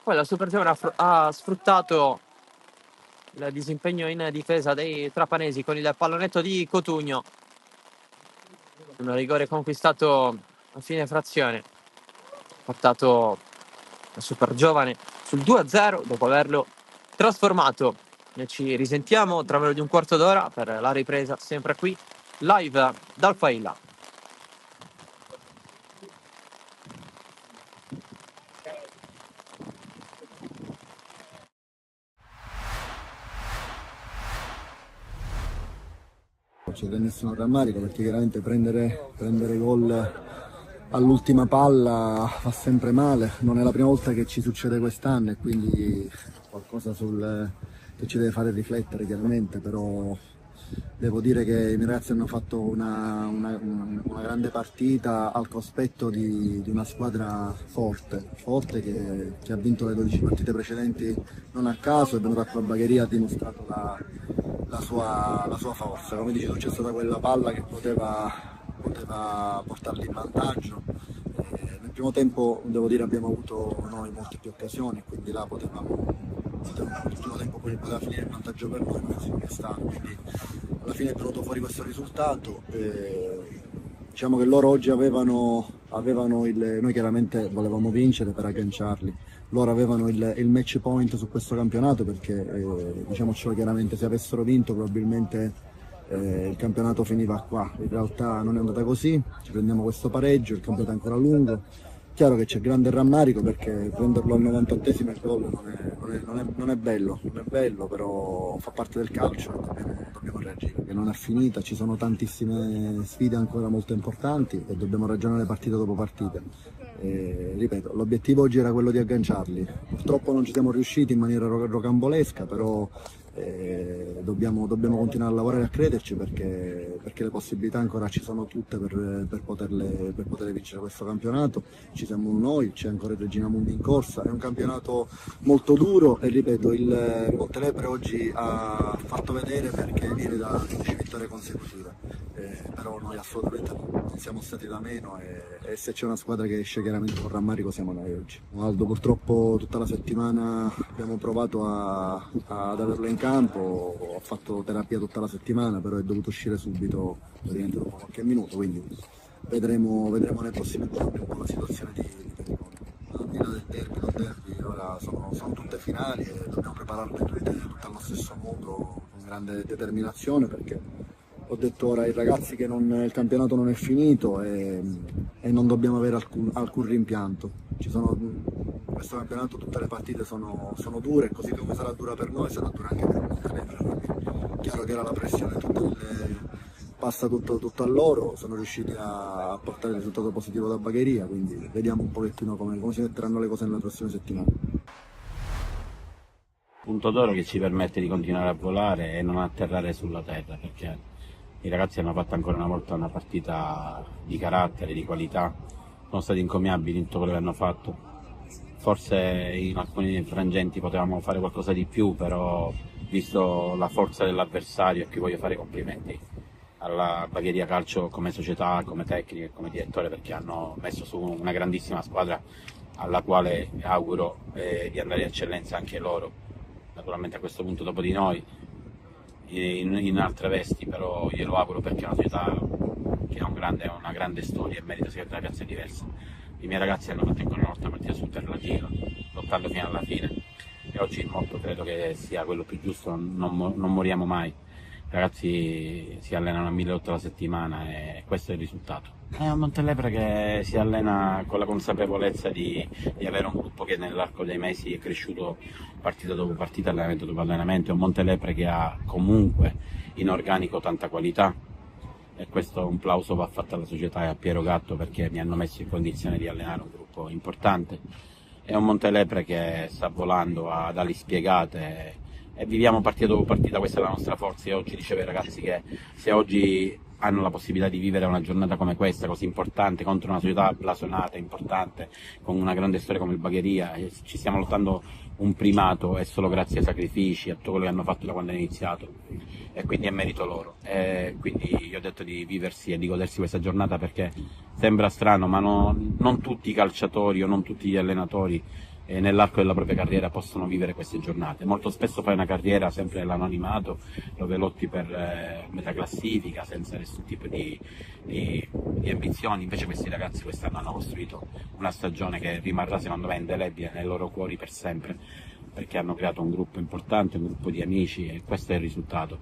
Poi la Super Giovane ha sfruttato il disimpegno in difesa dei trapanesi con il pallonetto di Cotugno. Un rigore conquistato a fine frazione, portato la Super Giovane sul 2-0 dopo averlo trasformato. E ci risentiamo tra meno di un quarto d'ora per la ripresa, sempre qui live dal Failla. C'è grandissimo rammarico perché chiaramente prendere gol all'ultima palla fa sempre male, non è la prima volta che ci succede quest'anno e quindi qualcosa che ci deve fare riflettere chiaramente, però devo dire che i miei ragazzi hanno fatto una grande partita al cospetto di una squadra forte che ha vinto le 12 partite precedenti non a caso, è venuto a Bagheria, ha dimostrato la sua forza. Come dici tu, c'è stata quella palla che poteva portarli in vantaggio. Nel primo tempo devo dire abbiamo avuto noi molte più occasioni, quindi là il primo tempo poi poteva finire il vantaggio per noi, ma così non è stato, quindi alla fine è venuto fuori questo risultato. Diciamo che loro oggi avevano noi chiaramente volevamo vincere per agganciarli, loro avevano il match point su questo campionato perché diciamocelo chiaramente, se avessero vinto probabilmente il campionato finiva qua. In realtà non è andata così, ci prendiamo questo pareggio, il campionato è ancora lungo. Chiaro che c'è grande rammarico perché prenderlo al 98esimo il gol non è bello, però fa parte del calcio e dobbiamo reagire, perché non è finita, ci sono tantissime sfide ancora molto importanti e dobbiamo ragionare partita dopo partita. Ripeto, l'obiettivo oggi era quello di agganciarli, purtroppo non ci siamo riusciti in maniera rocambolesca, però dobbiamo continuare a lavorare e a crederci perché le possibilità ancora ci sono tutte per poter vincere questo campionato. Ci siamo noi, c'è ancora il Regina Mundi in corsa, è un campionato molto duro e ripeto, il Montelepre oggi ha fatto vedere perché viene da 10 vittorie consecutive, però noi assolutamente non siamo stati da meno e se c'è una squadra che esce chiaramente con rammarico siamo noi oggi. Aldo, purtroppo tutta la settimana abbiamo provato ad averlo in campo, ho fatto terapia tutta la settimana, però è dovuto uscire subito, praticamente dopo qualche minuto, quindi vedremo nei prossimi giorni un po' la situazione di pericolo. Al di là del derby, ora sono tutte finali e dobbiamo prepararle tutte allo stesso modo, con grande determinazione, perché ho detto ora ai ragazzi che il campionato non è finito e non dobbiamo avere alcun rimpianto. Ci sono questo campionato tutte le partite sono dure, così come sarà dura per noi, sarà dura anche per il Montenegro. Chiaro che era la pressione passa tutto a loro, sono riusciti a portare il risultato positivo da Bagheria, quindi vediamo un pochettino come si metteranno le cose nelle prossime settimane. Punto d'oro che ci permette di continuare a volare e non atterrare sulla terra, perché i ragazzi hanno fatto ancora una volta una partita di carattere, di qualità, sono stati incommiabili in tutto quello che hanno fatto. Forse in alcuni frangenti potevamo fare qualcosa di più, però visto la forza dell'avversario, a cui voglio fare complimenti alla Bagheria Calcio come società, come tecnico e come direttore, perché hanno messo su una grandissima squadra alla quale auguro di andare in eccellenza anche loro, naturalmente a questo punto dopo di noi, in altre vesti, però glielo auguro perché è una società che ha una grande storia e merita sempre una piazza diversa. I miei ragazzi hanno fatto ancora una volta partita superlativa, lottando fino alla fine, e oggi il motto credo che sia quello più giusto, non moriamo mai. I ragazzi si allenano a 1.800 alla settimana e questo è il risultato. È un Montelepre che si allena con la consapevolezza di avere un gruppo che nell'arco dei mesi è cresciuto partita dopo partita, allenamento dopo allenamento. È un Montelepre che ha comunque in organico tanta qualità, e questo un plauso va fatto alla società e a Piero Gatto, perché mi hanno messo in condizione di allenare un gruppo importante. È un Montelepre che sta volando ad ali spiegate e viviamo partita dopo partita, questa è la nostra forza. E oggi dicevo ai ragazzi che se oggi hanno la possibilità di vivere una giornata come questa, così importante, contro una società blasonata, importante, con una grande storia come il Bagheria, ci stiamo lottando un primato, è solo grazie ai sacrifici, a tutto quello che hanno fatto da quando hanno iniziato, e quindi è merito loro. E quindi io ho detto di viversi e di godersi questa giornata, perché sembra strano, ma non tutti i calciatori o non tutti gli allenatori nell'arco della propria carriera possono vivere queste giornate. Molto spesso fai una carriera sempre nell'anonimato, dove lotti per metà classifica senza nessun tipo di ambizioni. Invece questi ragazzi quest'anno hanno costruito una stagione che rimarrà secondo me indelebile nei loro cuori per sempre, perché hanno creato un gruppo importante, un gruppo di amici, e questo è il risultato.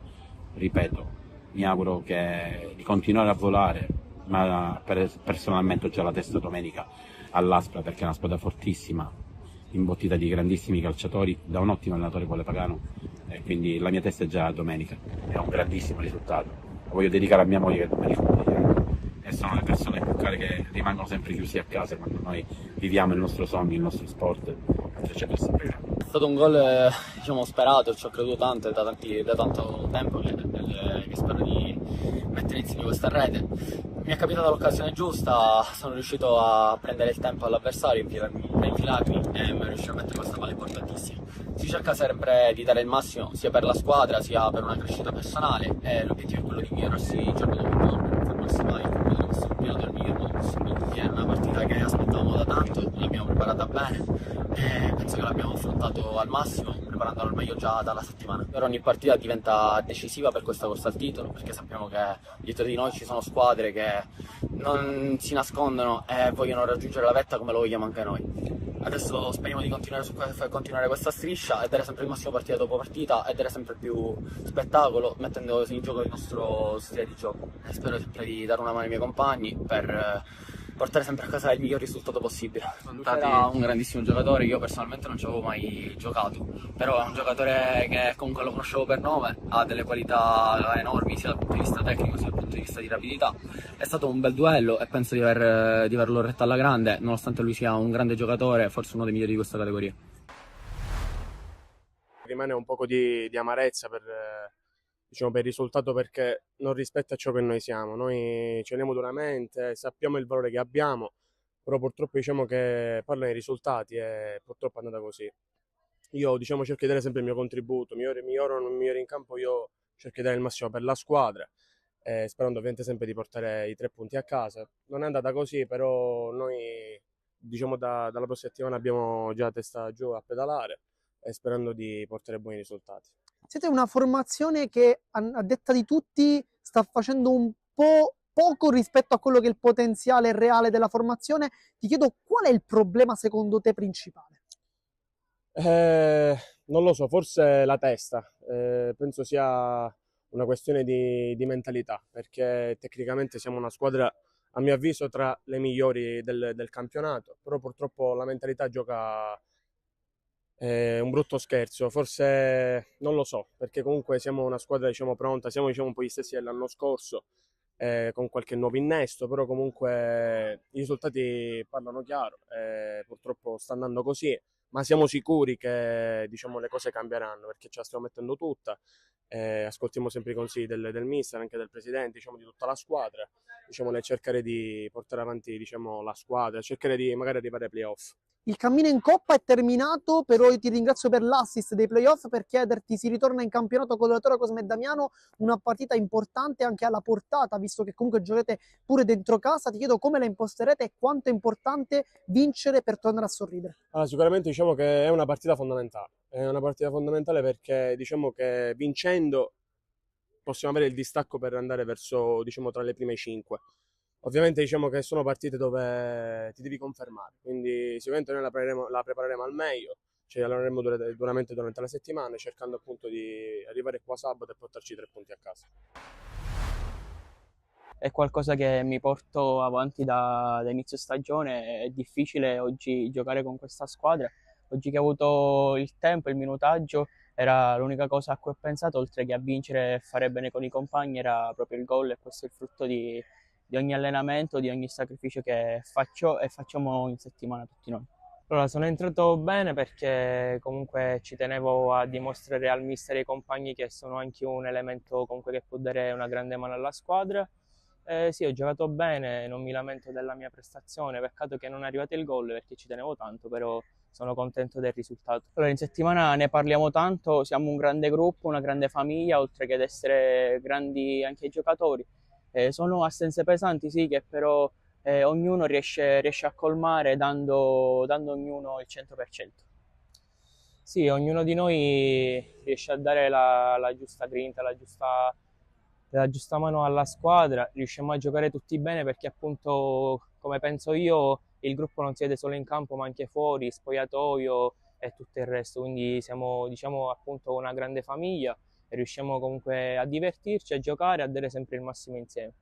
Ripeto, mi auguro di continuare a volare, ma personalmente ho già la testa domenica all'Aspra, perché è una squadra fortissima, imbottita di grandissimi calciatori, da un ottimo allenatore quale Pagano, e quindi la mia testa è già domenica, è un grandissimo risultato. Lo voglio dedicare a mia moglie che domenica e sono le persone più care che rimangono sempre chiusi a casa quando noi viviamo il nostro sogno, il nostro sport, eccetera, eccetera. È stato un gol diciamo sperato, ci ho creduto tanto da tanto tempo che spero di mettere insieme questa rete. Mi è capitata l'occasione giusta, sono riuscito a prendere il tempo all'avversario, infilarmi e mi riuscito a mettere questa palla importantissima. Si cerca sempre di dare il massimo sia per la squadra sia per una crescita personale, e l'obiettivo è quello di migliorarsi giorno dopo giorno, per farsi mai il questo campionato al miglior modo possibile. È una partita che aspettavamo da tanto, l'abbiamo preparata bene e penso che l'abbiamo affrontato al massimo, preparandola al meglio già dalla settimana. Per ogni partita diventa decisiva per questa corsa al titolo, perché sappiamo che dietro di noi ci sono squadre che non si nascondono e vogliono raggiungere la vetta come lo vogliamo anche noi. Adesso speriamo di continuare questa striscia e dare sempre il massimo partita dopo partita e dare sempre più spettacolo, mettendo in gioco il nostro stile di gioco. E spero sempre di dare una mano ai miei compagni per portare sempre a casa il miglior risultato possibile. Era un grandissimo giocatore, io personalmente non ci avevo mai giocato, però è un giocatore che comunque lo conoscevo per nome, ha delle qualità enormi sia dal punto di vista tecnico sia dal punto di vista di rapidità. È stato un bel duello e penso di averlo retto alla grande, nonostante lui sia un grande giocatore, forse uno dei migliori di questa categoria. Rimane un poco di amarezza per il risultato, perché non rispetta ciò che noi siamo. Noi ci alleniamo duramente, sappiamo il valore che abbiamo, però purtroppo che parlano i risultati e purtroppo è andata così. Io cerco di dare sempre il mio contributo, miglioro o non miglioro in campo, io cerco di dare il massimo per la squadra, sperando ovviamente sempre di portare i 3 punti a casa. Non è andata così, però noi dalla prossima settimana abbiamo già la testa giù a pedalare e sperando di portare buoni risultati. Siete una formazione che, a detta di tutti, sta facendo un po' poco rispetto a quello che è il potenziale reale della formazione. Ti chiedo qual è il problema secondo te principale? Non lo so, forse la testa. Penso sia una questione di mentalità, perché tecnicamente siamo una squadra a mio avviso tra le migliori del campionato, però purtroppo la mentalità gioca un brutto scherzo, forse non lo so, perché comunque siamo una squadra diciamo pronta, siamo diciamo un po' gli stessi dell'anno scorso, con qualche nuovo innesto, però comunque i risultati parlano chiaro, purtroppo sta andando così, ma siamo sicuri che diciamo, le cose cambieranno perché ce la stiamo mettendo tutta, ascoltiamo sempre i consigli del mister, anche del presidente, diciamo, di tutta la squadra, diciamo, nel cercare di portare avanti diciamo, la squadra, cercare di magari arrivare ai playoff. Il cammino in Coppa è terminato, però io ti ringrazio per l'assist dei playoff per chiederti si ritorna in campionato con la Tora Cosme Damiano, una partita importante anche alla portata, visto che comunque giocherete pure dentro casa. Ti chiedo come la imposterete e quanto è importante vincere per tornare a sorridere. Allora, sicuramente diciamo che è una partita fondamentale. È una partita fondamentale perché diciamo che vincendo possiamo avere il distacco per andare verso, diciamo, tra le prime 5. Ovviamente diciamo che sono partite dove ti devi confermare, quindi sicuramente noi la prepareremo al meglio, ci allenерemo duramente durante la settimana, cercando appunto di arrivare qua sabato e portarci 3 punti a casa. È qualcosa che mi porto avanti da inizio stagione. È difficile oggi giocare con questa squadra. Oggi che ho avuto il tempo, il minutaggio, era l'unica cosa a cui ho pensato, oltre che a vincere e fare bene con i compagni, era proprio il gol, e questo è il frutto di ogni allenamento, di ogni sacrificio che faccio e facciamo in settimana tutti noi. Allora, sono entrato bene perché comunque ci tenevo a dimostrare al mister e ai compagni che sono anche un elemento comunque che può dare una grande mano alla squadra. Sì, ho giocato bene, non mi lamento della mia prestazione, peccato che non è arrivato il gol perché ci tenevo tanto, però sono contento del risultato. Allora, in settimana ne parliamo tanto, siamo un grande gruppo, una grande famiglia, oltre che ad essere grandi anche i giocatori. Sono assenze pesanti, sì, che però ognuno riesce a colmare dando ognuno il 100%. Sì, ognuno di noi riesce a dare la giusta grinta, la giusta mano alla squadra, riusciamo a giocare tutti bene perché appunto, come penso io, il gruppo non si vede solo in campo ma anche fuori, spogliatoio e tutto il resto, quindi siamo diciamo appunto una grande famiglia e riusciamo comunque a divertirci, a giocare, a dare sempre il massimo insieme.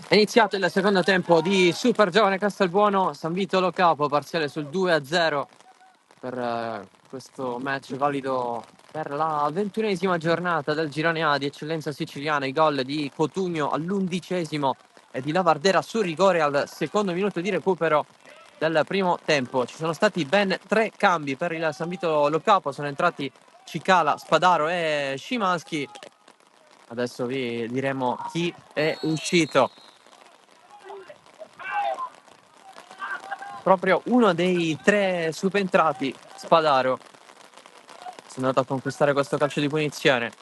È iniziato il secondo tempo di Super Giovane Castelbuono, San Vitolo Capo, parziale sul 2-0 per questo match valido per la 21esima giornata del girone A di eccellenza siciliana. I gol di Cotugno all'11° e di Lavardera su rigore al secondo minuto di recupero del primo tempo. Ci sono stati ben 3 cambi per il San Vitolo Capo, sono entrati Cicala, Spadaro e Szymanski. Adesso vi diremo chi è uscito. Proprio uno dei 3 subentrati, Spadaro, è andato a conquistare questo calcio di punizione.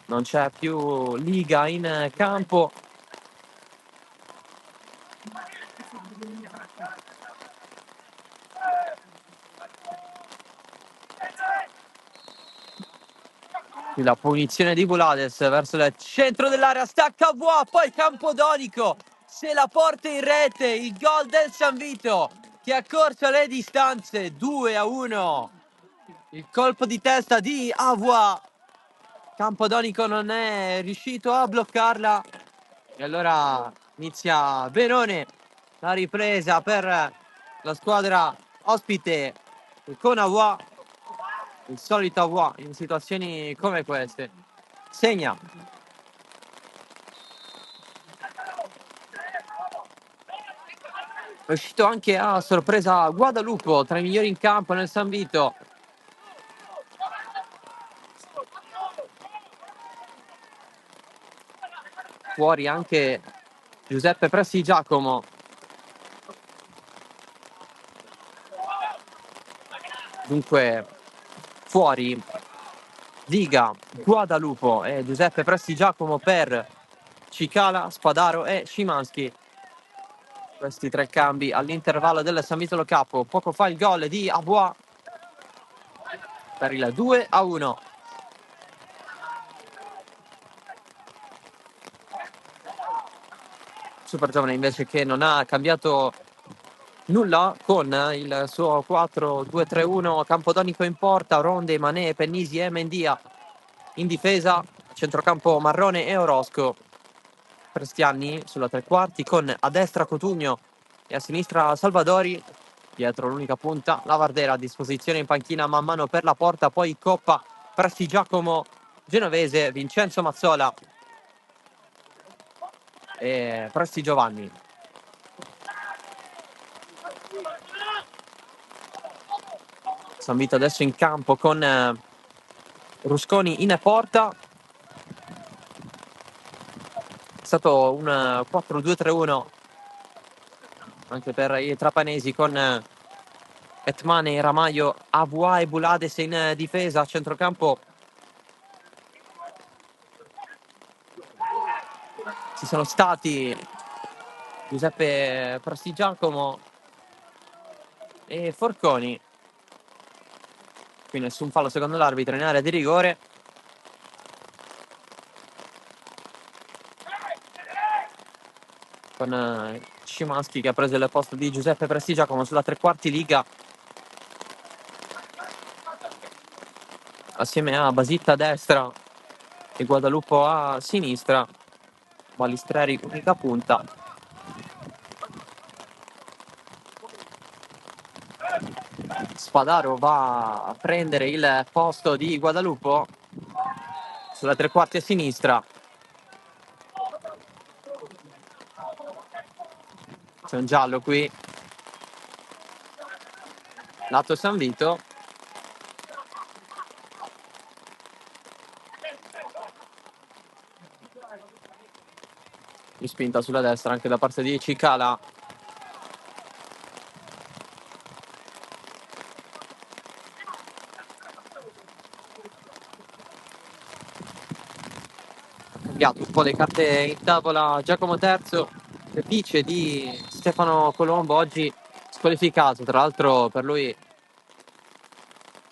Non c'è più Liga in campo. Qui la punizione di Bulades verso il centro dell'area, stacca Boa, poi Campodonico se la porta in rete, il gol del San Vito che ha corso le distanze. 2-1. Il colpo di testa di Avoa. Campodonico non è riuscito a bloccarla e allora inizia Benone, la ripresa per la squadra ospite con Avoa, il solito Avoa in situazioni come queste. Segna. È uscito anche a sorpresa Guadalupo, tra i migliori in campo nel San Vito. Fuori anche Giuseppe Prestigiacomo. Dunque fuori Diga, Guadalupo e Giuseppe Prestigiacomo per Cicala, Spadaro e Szymanski. Questi 3 cambi all'intervallo del San Vitolo Capo. Poco fa il gol di Avoa per il 2-1. Super Giovane invece che non ha cambiato nulla con il suo 4-2-3-1, Campodonico in porta, Ronde, Manè, Pennisi e Mendia in difesa, centrocampo Marrone e Orosco. Prestianni sulla 3 quarti con a destra Cotugno e a sinistra Salvadori. Dietro l'unica punta Lavardera a disposizione in panchina man mano per la porta, poi Coppa, Prestigiacomo, Genovese, Vincenzo Mazzola e Presti Giovanni. San Vito adesso in campo con Rusconi in porta. È stato un 4-2-3-1 anche per i trapanesi con Etmane, Ramaio, Avoa e Bulades in difesa. A centrocampo ci sono stati Giuseppe Prestigiacomo e Forconi. Qui nessun fallo secondo l'arbitro in area di rigore. con Szymanski che ha preso il posto di Giuseppe Prestigiacomo sulla tre quarti liga assieme a Basitta a destra e Guadalupo a sinistra, Balistreri unica punta. Spadaro va a prendere il posto di Guadalupo sulla tre quarti a sinistra. C'è un giallo qui, lato San Vito. Spinta sulla destra anche da parte di Cicala. Ha cambiato un po' le carte in tavola Giacomo Terzo, vice di Stefano Colombo, oggi squalificato. Tra l'altro per lui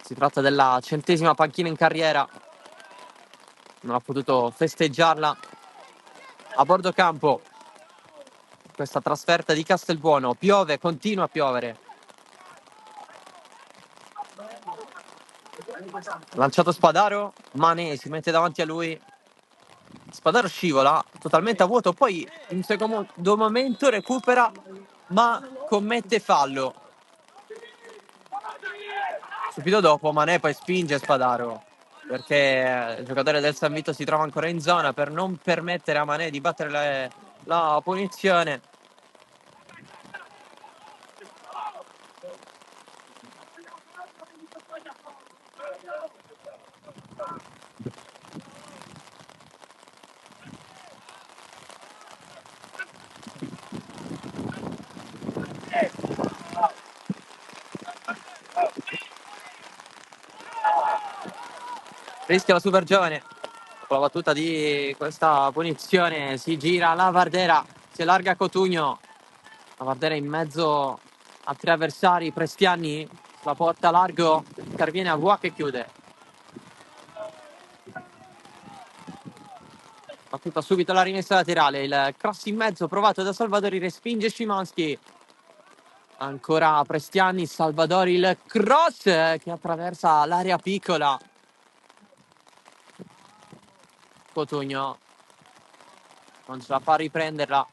si tratta della 100ª panchina in carriera. Non ha potuto festeggiarla a bordo campo. Questa trasferta di Castelbuono. Piove, continua a piovere. Lanciato Spadaro, Mané si mette davanti a lui. Spadaro scivola totalmente a vuoto, poi in un secondo momento recupera, ma commette fallo. Subito dopo Mané poi spinge Spadaro, perché il giocatore del San Vito si trova ancora in zona per non permettere a Mané di battere la punizione. Rischia la super giovane. Con la battuta di questa punizione si gira la Vardera, si allarga Cotugno. La Vardera in mezzo a tre avversari, Prestiani la porta largo, interviene a Vua che chiude. Battuta subito la rimessa laterale, il cross in mezzo provato da Salvadori, respinge Szymanski. Ancora Prestiani, Salvadori, il cross che attraversa l'area piccola. Cotugno non ce la fa a riprenderla.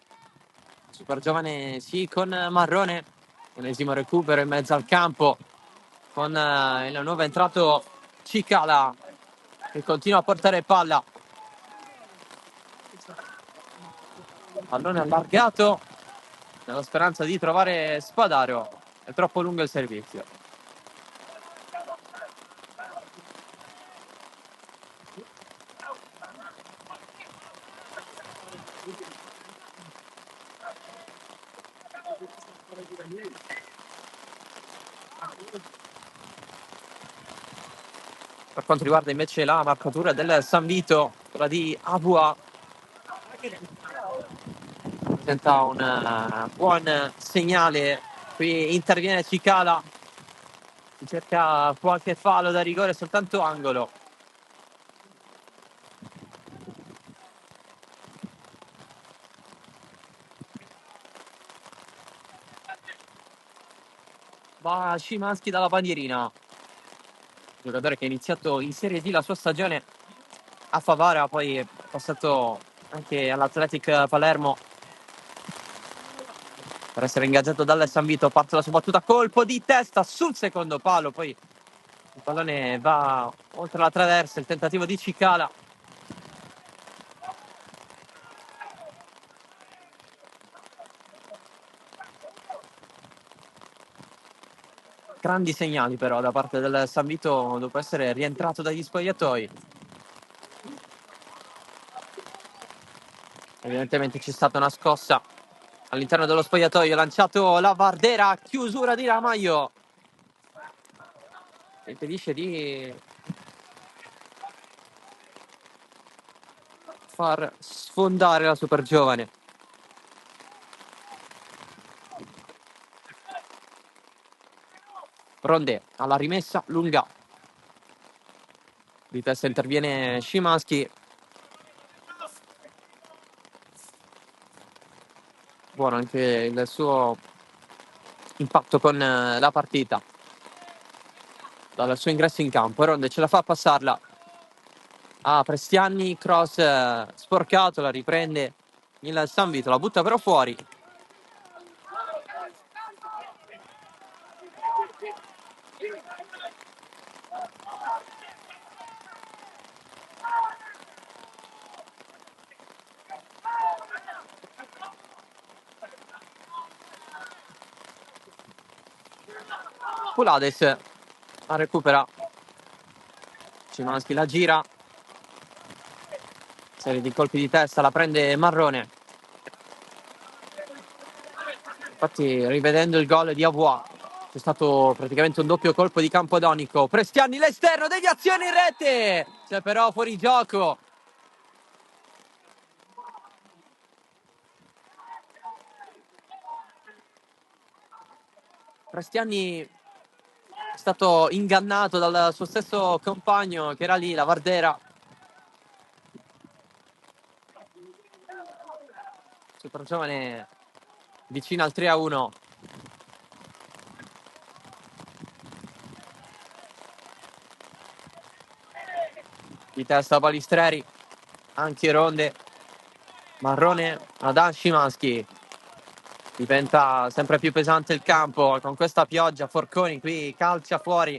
Super giovane sì con Marrone. Ennesimo recupero in mezzo al campo con il nuovo entrato Cicala che continua a portare palla. Pallone allargato nella speranza di trovare Spadaro. È troppo lungo il servizio. Per quanto riguarda invece la marcatura del San Vito, quella di Abua, presenta un buon segnale. Qui interviene Cicala, cerca qualche fallo da rigore, soltanto angolo. Va Szymanski dalla bandierina, giocatore che ha iniziato in Serie D la sua stagione a Favara, poi è passato anche all'Athletic Palermo per essere ingaggiato dal San Vito. Parte la sua battuta, colpo di testa sul secondo palo, poi il pallone va oltre la traversa, il tentativo di Cicala. Grandi segnali però da parte del San Vito dopo essere rientrato dagli spogliatoi. Evidentemente c'è stata una scossa all'interno dello spogliatoio, lanciato la Vardera, chiusura di Ramaglio. Impedisce di far sfondare la super giovane. Rondè alla rimessa lunga. Di testa interviene Szymanski. buono anche il suo impatto con la partita. Dal suo ingresso in campo, Ronde ce la fa a passarla a Prestiani, cross sporcato, la riprende il San Vito, la butta però fuori. Pulades la recupera, Szymański la gira, serie di colpi di testa, la prende Marrone. Infatti rivedendo il gol di Avoa c'è stato praticamente un doppio colpo di campo d'Onico. Prestiani l'esterno, deviazione in rete, c'è però fuori gioco. Prestiani è stato ingannato dal suo stesso compagno che era lì, la Vardera. Super giovane vicino al 3-1. Di testa Palistreri, anche Ronde, Marrone ad Szymański. Diventa sempre più pesante il campo con questa pioggia. Forconi qui calcia fuori.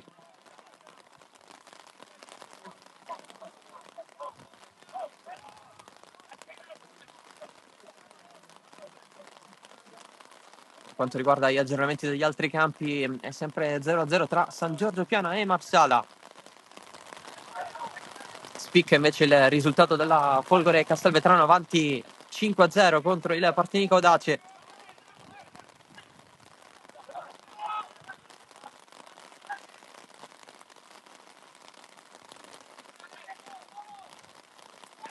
Per quanto riguarda gli aggiornamenti degli altri campi è sempre 0-0 tra San Giorgio Piana e Marsala. Spicca invece il risultato della Folgore Castelvetrano avanti 5-0 contro il Partinico Audace.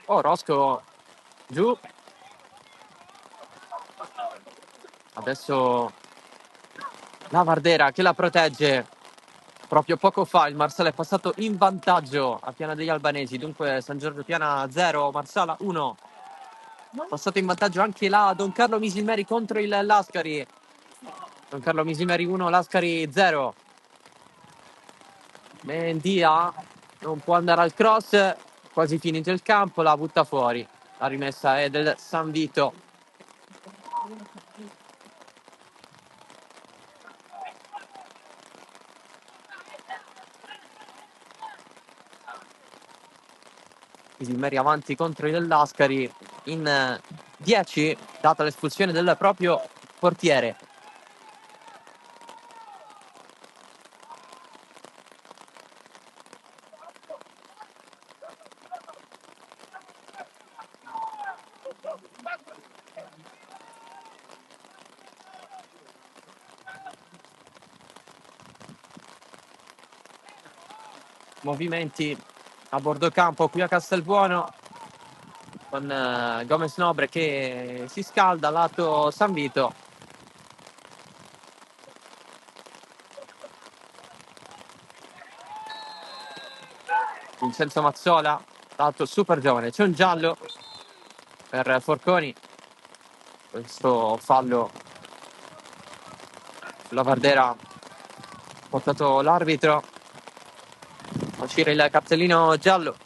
Oh, Rosco giù. Adesso la Vardera che la protegge. Proprio poco fa il Marsala è passato in vantaggio a Piana degli Albanesi. Dunque San Giorgio Piana 0, Marsala 1. Passato in vantaggio anche la Don Carlo Misilmeri contro il Lascari. Don Carlo Misilmeri 1, Lascari 0. Mendia non può andare al cross, quasi finito il campo, la butta fuori. La rimessa è del San Vito. Misilmeri avanti contro il Lascari in 10, data l'espulsione del proprio portiere. Movimenti a bordo campo qui a Castelbuono con Gomez Nobre che si scalda lato San Vito. Vincenzo Mazzola, lato super giovane, c'è un giallo per Forconi. Questo fallo sulla Vardera ha portato l'arbitro a uscire il cartellino giallo.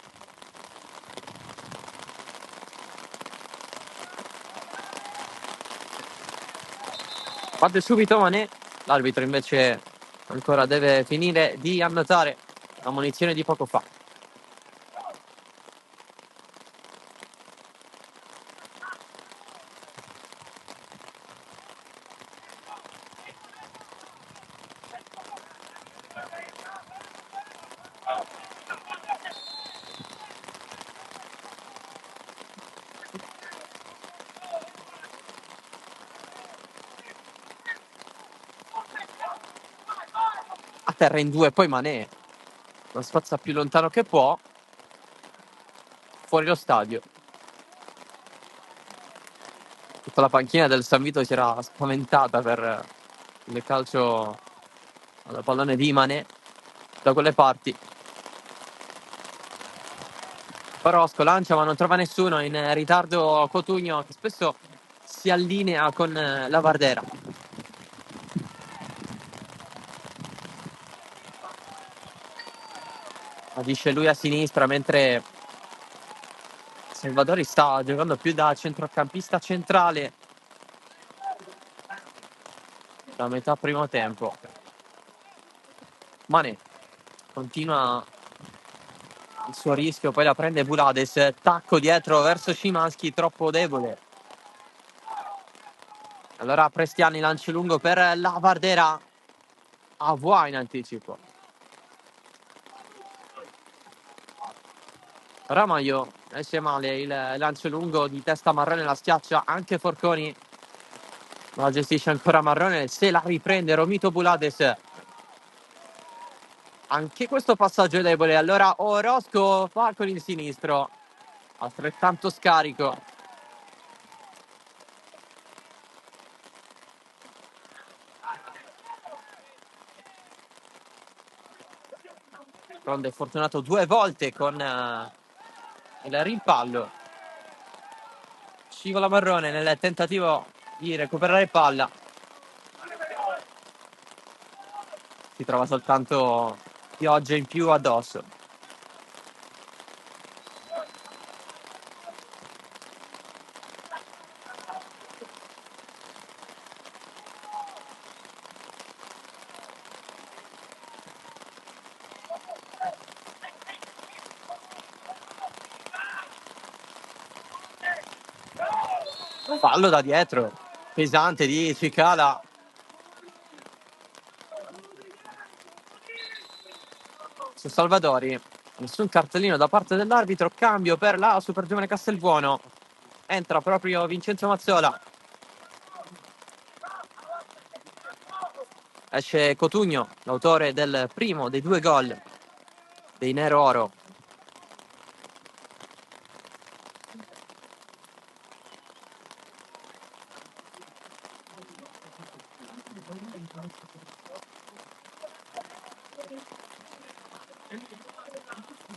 Parte subito Mané, l'arbitro invece ancora deve finire di annotare la munizione di poco fa. A terra in due, poi Mané lo spazza più lontano che può, fuori lo stadio. Tutta la panchina del San Vito si era spaventata per il calcio al pallone di Mané da quelle parti. Orosco lancia ma non trova nessuno, in ritardo Cotugno che spesso si allinea con la Vardera. Agisce lui a sinistra mentre Salvadori sta giocando più da centrocampista centrale da metà primo tempo. Mané continua il suo rischio, poi la prende Bulades, tacco dietro verso Szymański, troppo debole. Allora Prestiani, lancio lungo per la Vardera, Avoa in anticipo. Ramaio esce male, il lancio lungo di testa Marrone, la schiaccia anche Forconi, la gestisce ancora Marrone, se la riprende Romito Bulades. Anche questo passaggio è debole, allora Orozco fa con il sinistro, altrettanto scarico. Ronde è fortunato 2 volte con il rimpallo. Scivola Marrone nel tentativo di recuperare palla. Si trova soltanto pioggia in più addosso. Fallo da dietro, pesante di Cicala. Su Salvadori, nessun cartellino da parte dell'arbitro, cambio per la super giovane Castelbuono. Entra proprio Vincenzo Mazzola. Esce Cotugno, l'autore del primo dei 2 gol dei Nero Oro.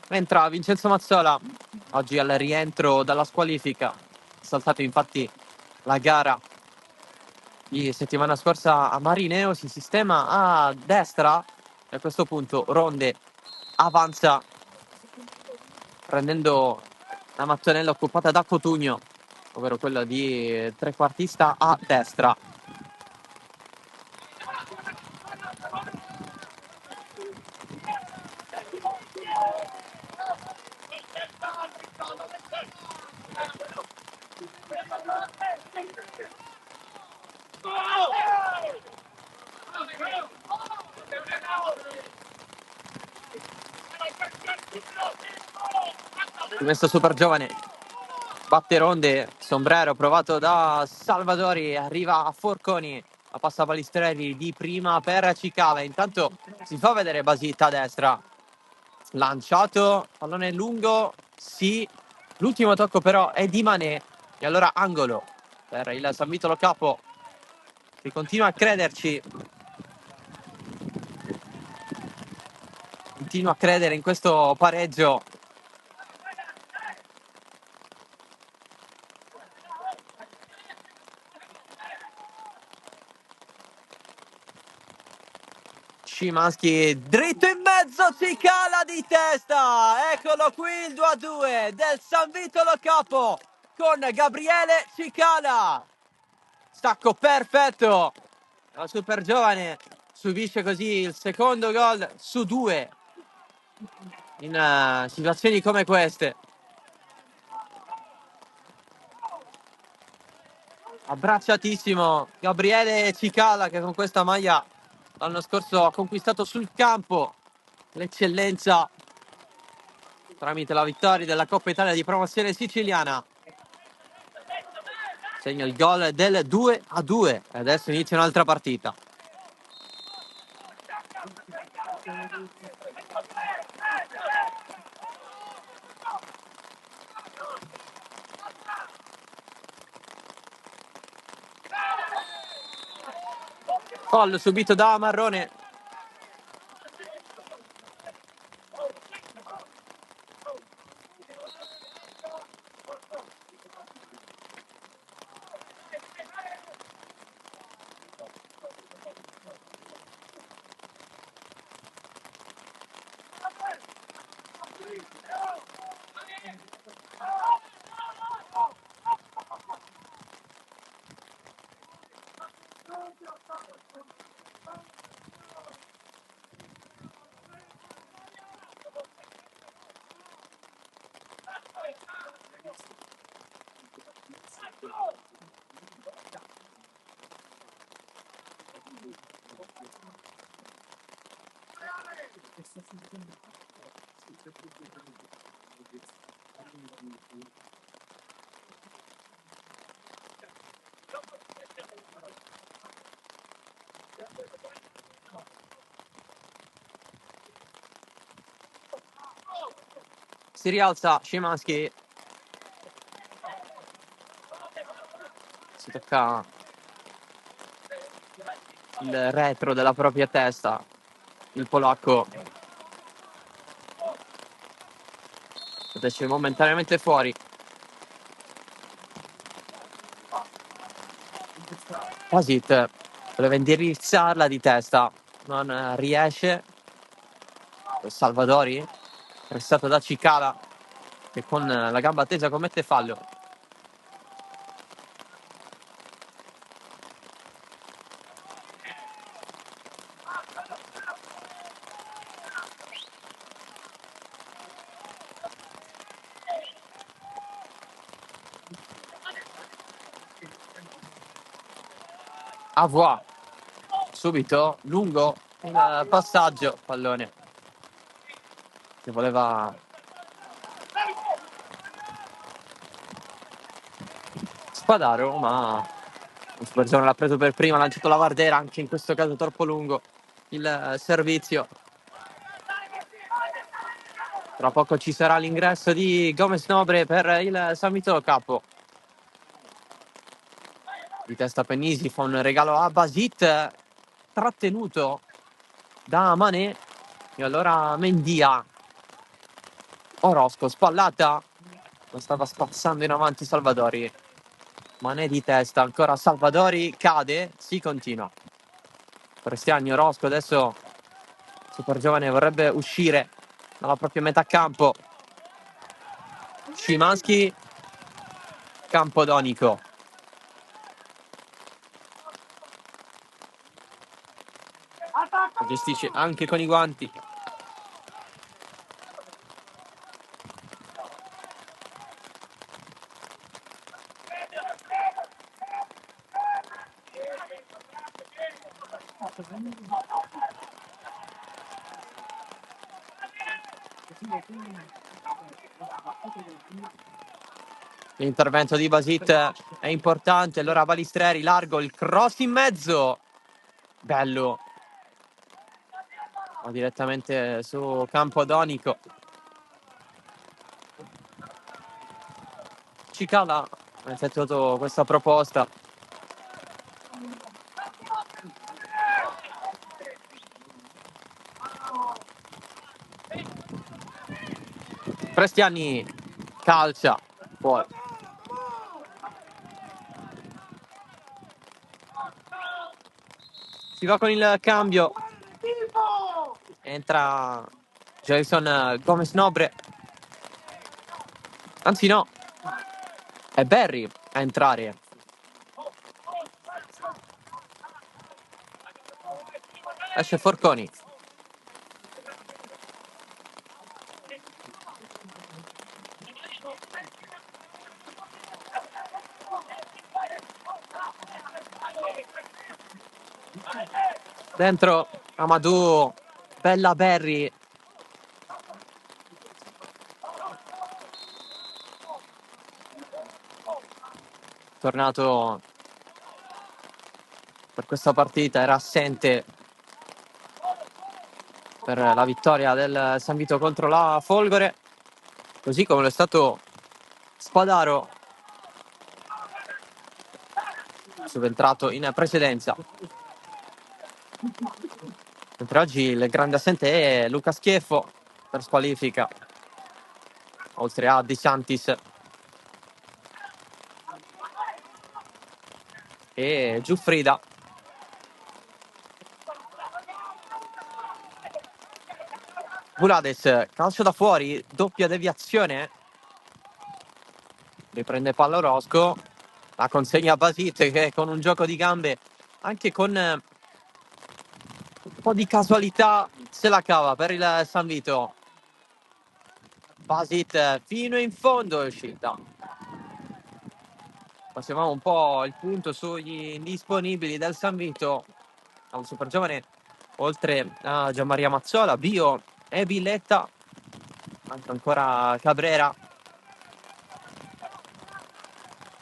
Entra Vincenzo Mazzola, oggi al rientro dalla squalifica. Saltato infatti la gara di settimana scorsa a Marineo, si sistema a destra e a questo punto Ronde avanza prendendo la mattonella occupata da Cotugno, ovvero quella di trequartista a destra. Questo super giovane batte Ronde, sombrero provato da Salvadori, arriva a Forconi, a passapalistrelli di prima per Cicala. Intanto si fa vedere Basita a destra, lanciato, pallone lungo, sì, l'ultimo tocco però è di Mané e allora angolo per il San Vitolo Capo, che continua a crederci, continua a credere in questo pareggio. Szymański dritto in mezzo, Cicala di testa, eccolo qui il 2-2 del San Vitolo Capo con Gabriele Cicala, stacco perfetto, la super giovane subisce così il secondo gol su 2 in situazioni come queste. Abbracciatissimo Gabriele Cicala, che con questa maglia l'anno scorso ha conquistato sul campo l'eccellenza tramite la vittoria della Coppa Italia di promozione siciliana. Segna il gol del 2-2 e adesso inizia un'altra partita. Fallo subito da Marrone. Si rialza Szymanski. Si tocca il retro della propria testa. Il polacco esce momentaneamente fuori. Basit voleva indirizzarla di testa, non riesce. Salvadori, pressato da Cicala, che con la gamba tesa commette fallo. Avoie, subito, lungo, il passaggio, pallone che voleva Spadaro, ma il Supergione l'ha preso per prima, ha lanciato la Vardera, anche in questo caso troppo lungo il servizio. Tra poco ci sarà l'ingresso di Gomez Nobre per il San Vito Capo. Di testa Pennisi fa un regalo a Basit, trattenuto da Mané. E allora Mendia. Orozco, spallata. Lo stava spazzando in avanti Salvadori. Mané di testa, ancora Salvadori, cade, si continua. Prestiani, Orozco, adesso Supergiovane vorrebbe uscire dalla propria metà campo. Szymanski, Campodonico. Gestisce anche con i guanti. L'intervento di Basit è importante, allora Balistreri largo, il cross in mezzo, bello, ma direttamente su Campodonico. Cicala ha effettuato questa proposta. Prestiani calcia fuori. Si va con il cambio. Entra Jason Gomez Nobre. Anzi no, è Berry a entrare. Esce Forconi. Dentro Amadou, bella Berry. Tornato per questa partita, era assente per la vittoria del San Vito contro la Folgore, così come lo è stato Spadaro, subentrato in precedenza. Mentre oggi il grande assente è Luca Schieffo per squalifica, oltre a De Santis e Giuffrida. Bulades, calcio da fuori, doppia deviazione. Riprende palla Orozco, la consegna a Basit che con un gioco di gambe, anche con un po' di casualità, se la cava per il San Vito. Basit fino in fondo è uscita. Passiamo un po' il punto sugli indisponibili del San Vito. Al Supergiovane, oltre a Gianmaria Mazzola, Bio e Villetta. Manca ancora Cabrera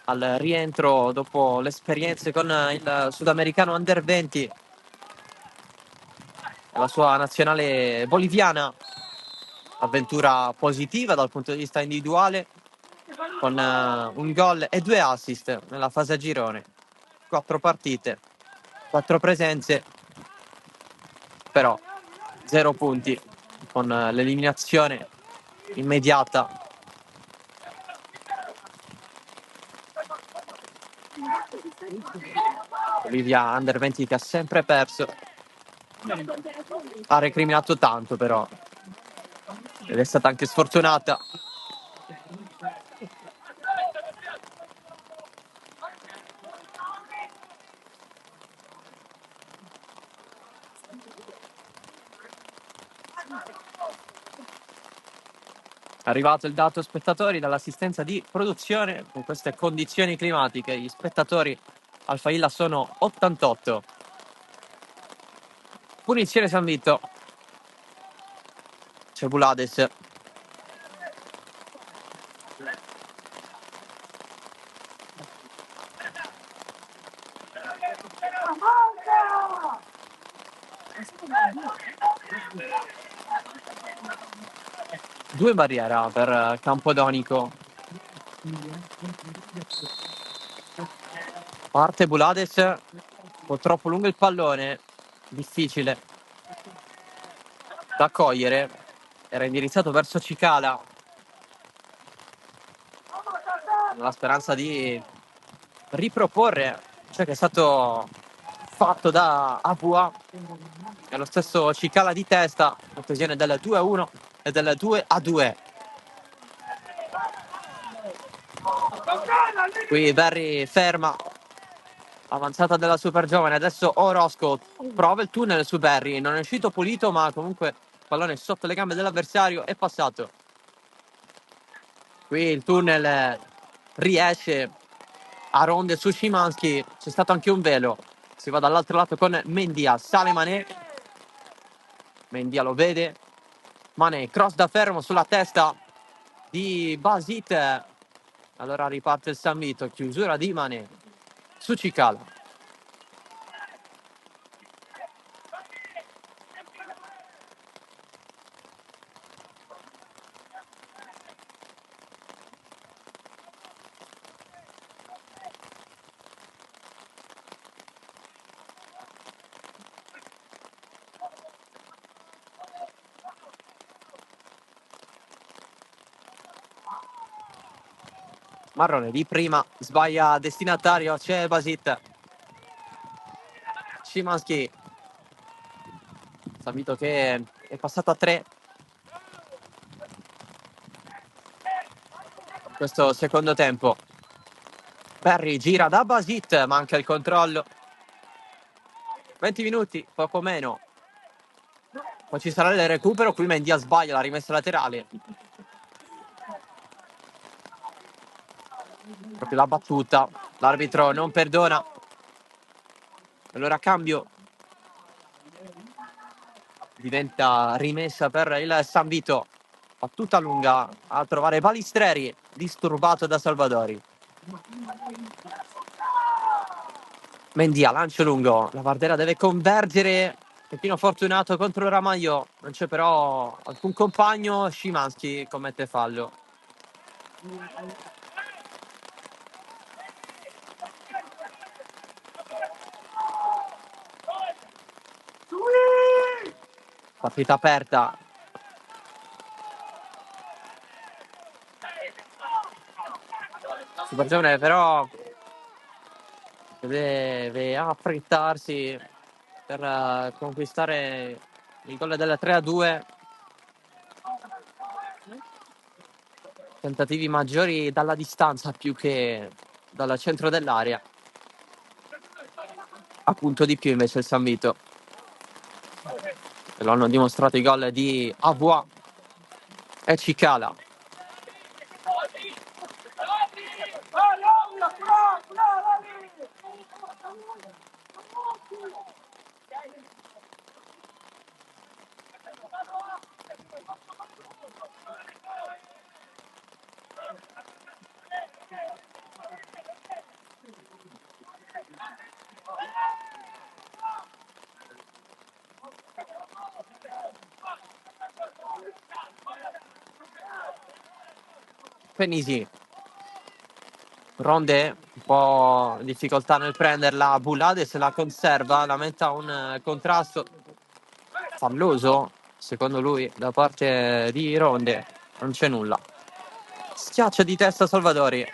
al rientro dopo le esperienze con il sudamericano Under 20 e la sua nazionale boliviana. Avventura positiva dal punto di vista individuale, con un gol e 2 assist nella fase a girone. 4 partite, 4 presenze, però 0 punti con l'eliminazione immediata. Bolivia Under 20 che ha sempre perso, ha recriminato tanto però ed è stata anche sfortunata. È arrivato il dato spettatori dall'assistenza di produzione. Con queste condizioni climatiche gli spettatori al Failla sono 88. Punizione San Vito. C'è Bulades. Due barriera per Campodonico. Parte Bulades, un po' troppo lungo il pallone, difficile da cogliere, era indirizzato verso Cicala, nella speranza di riproporre ciò che è stato fatto da Abua e lo stesso Cicala di testa, occasione del 2-1 e del 2-2. Qui Berri ferma, avanzata della super giovane, adesso Orozco prova il tunnel su Berri, non è uscito pulito ma comunque il pallone sotto le gambe dell'avversario è passato. Qui il tunnel riesce a ronde su Szymanski, c'è stato anche un velo, si va dall'altro lato con Mendia, sale Mané, Mendia lo vede, Mané cross da fermo sulla testa di Basit, allora riparte il San Vito, chiusura di Mané su Cicala. Marrone di prima, sbaglia destinatario, c'è Basit. Szymanski. San Vito che è passato a 3. Questo secondo tempo. Berri gira da Basit, manca il controllo. 20 minuti, poco meno. Poi ci sarà il recupero, qui Mendia sbaglia la rimessa laterale. Proprio la battuta, l'arbitro non perdona. Allora cambio. Diventa rimessa per il San Vito. Battuta lunga a trovare Balistreri, disturbato da Salvadori. Mendia, lancio lungo, la Vardera deve convergere. Peppino Fortunato contro Ramaglio, non c'è però alcun compagno. Szymanski commette fallo. Partita aperta. Super giovane però deve affrettarsi per conquistare il gol del 3-2. Tentativi maggiori dalla distanza più che dal centro dell'area. A punto di più invece il San Vito. E lo hanno dimostrato i gol di Abua e Cicala. Penisi. Ronde, un po' difficoltà nel prenderla. Bulades la conserva, lamenta un contrasto falloso, secondo lui, da parte di Ronde. Non c'è nulla. Schiaccia di testa Salvadori.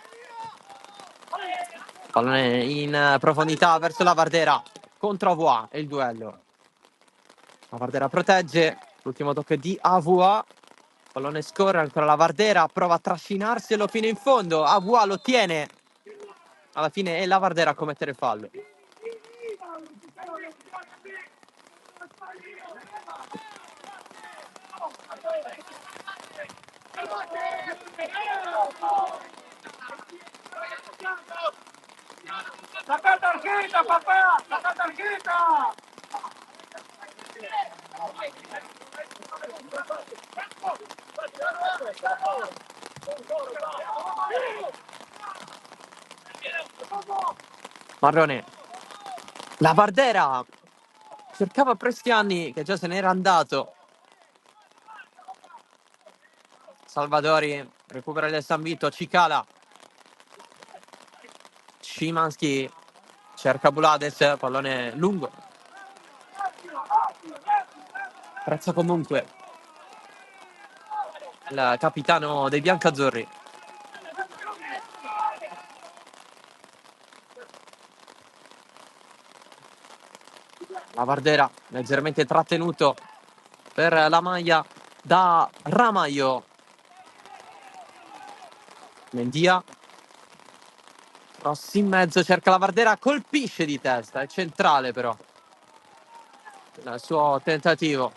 Pallone in profondità verso la Vardera. Contro Avoa e il duello. La Vardera protegge. L'ultimo tocco è di Avoa. Pallone scorre, ancora la Vardera. Prova a trascinarselo fino in fondo. Avoa lo tiene. Alla fine è la Vardera a commettere il fallo. ¡Saca tarjeta, papá! ¡Saca tarjeta! Marrone. La Vardera cercava Prestiani, che già se n'era andato. Salvadori recupera il San Vito. Cicala. Szymanski cerca Bulades, pallone lungo. Prezza comunque il capitano dei biancazzurri. La Vardera leggermente trattenuto per la maglia da Ramaio. Mendia. Cross in mezzo, cerca la Vardera, colpisce di testa, è centrale però il suo tentativo.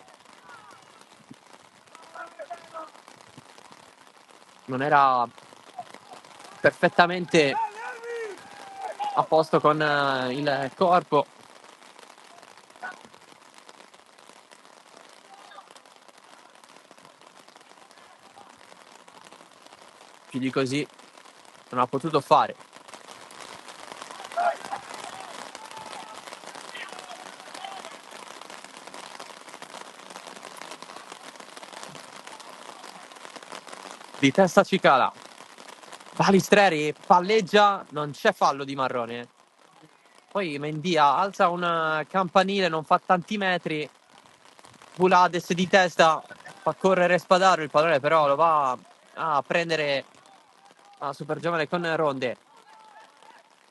Non era perfettamente a posto con il corpo. Più di così non ha potuto fare. Di testa Cicala. Balistreri palleggia, non c'è fallo di Marrone. Poi Mendia alza un campanile, non fa tanti metri. Bulades di testa fa correre Spadaro, il pallone però lo va a prendere a super giovane con Ronde.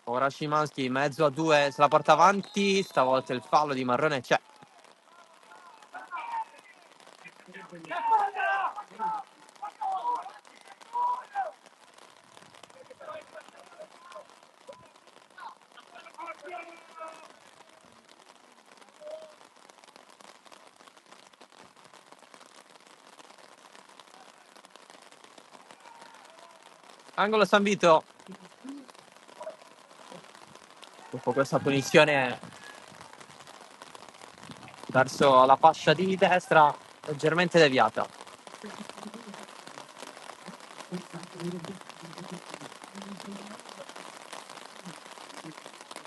Ora Szymanski in mezzo a due, se la porta avanti, stavolta il fallo di Marrone c'è. Angolo San Vito. Dopo questa punizione verso la fascia di destra, leggermente deviata.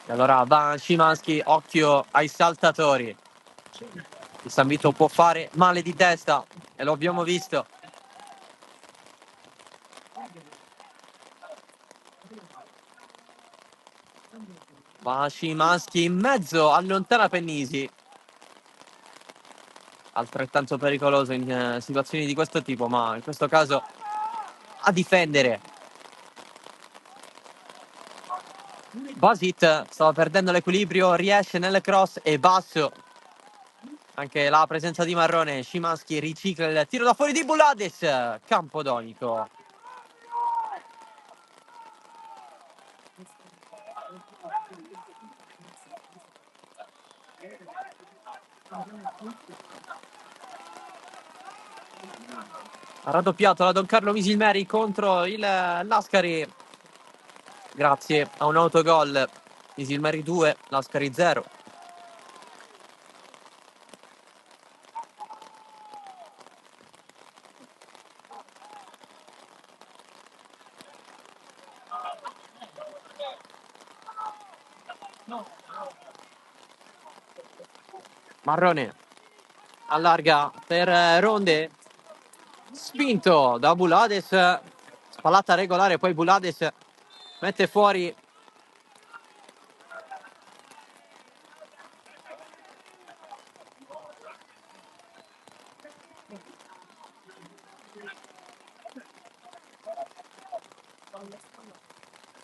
E allora va Szymanski, occhio ai saltatori. Il San Vito può fare male di testa e lo abbiamo visto. Va Szymanski in mezzo, allontana Pennisi. Altrettanto pericoloso in situazioni di questo tipo, ma in questo caso a difendere. Basit stava perdendo l'equilibrio, riesce nel cross e basso. Anche la presenza di Marrone. Szymanski ricicla il tiro da fuori di Bulades. Campodonico. Ha raddoppiato la Don Carlo Misilmeri contro il Lascari. Grazie a un autogol. Misilmeri 2, Lascari 0. Marrone allarga per Ronde, spinto da Bulades, Pallata regolare, poi Bulades mette fuori.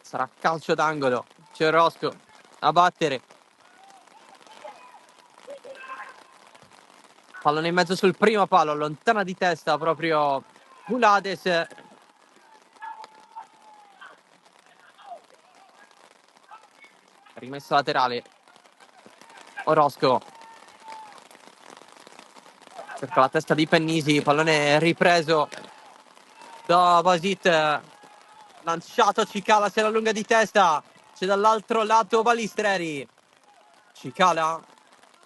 Sarà calcio d'angolo. C'è Rosco a battere. Pallone in mezzo sul primo palo, lontana di testa proprio Bulades. Rimessa laterale. Orosco. Cerca la testa di Pennisi, pallone ripreso da Basit. Lanciato Cicala, se la lunga di testa. C'è dall'altro lato Balistreri. Cicala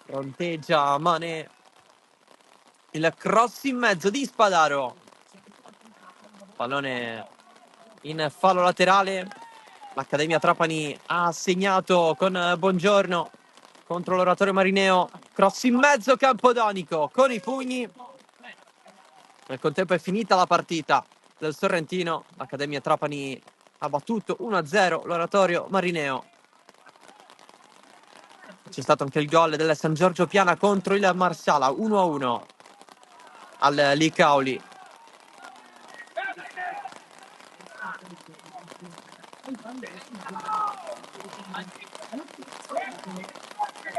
fronteggia Mane. Il cross in mezzo di Spadaro. Pallone in fallo laterale. L'Accademia Trapani ha segnato con Buongiorno contro l'Oratorio Marineo. Cross in mezzo, Campodonico con i pugni. Nel contempo è finita la partita del Sorrentino. L'Accademia Trapani ha battuto 1-0 l'Oratorio Marineo. C'è stato anche il gol del San Giorgio Piana contro il Marsala, 1-1 al Licauli.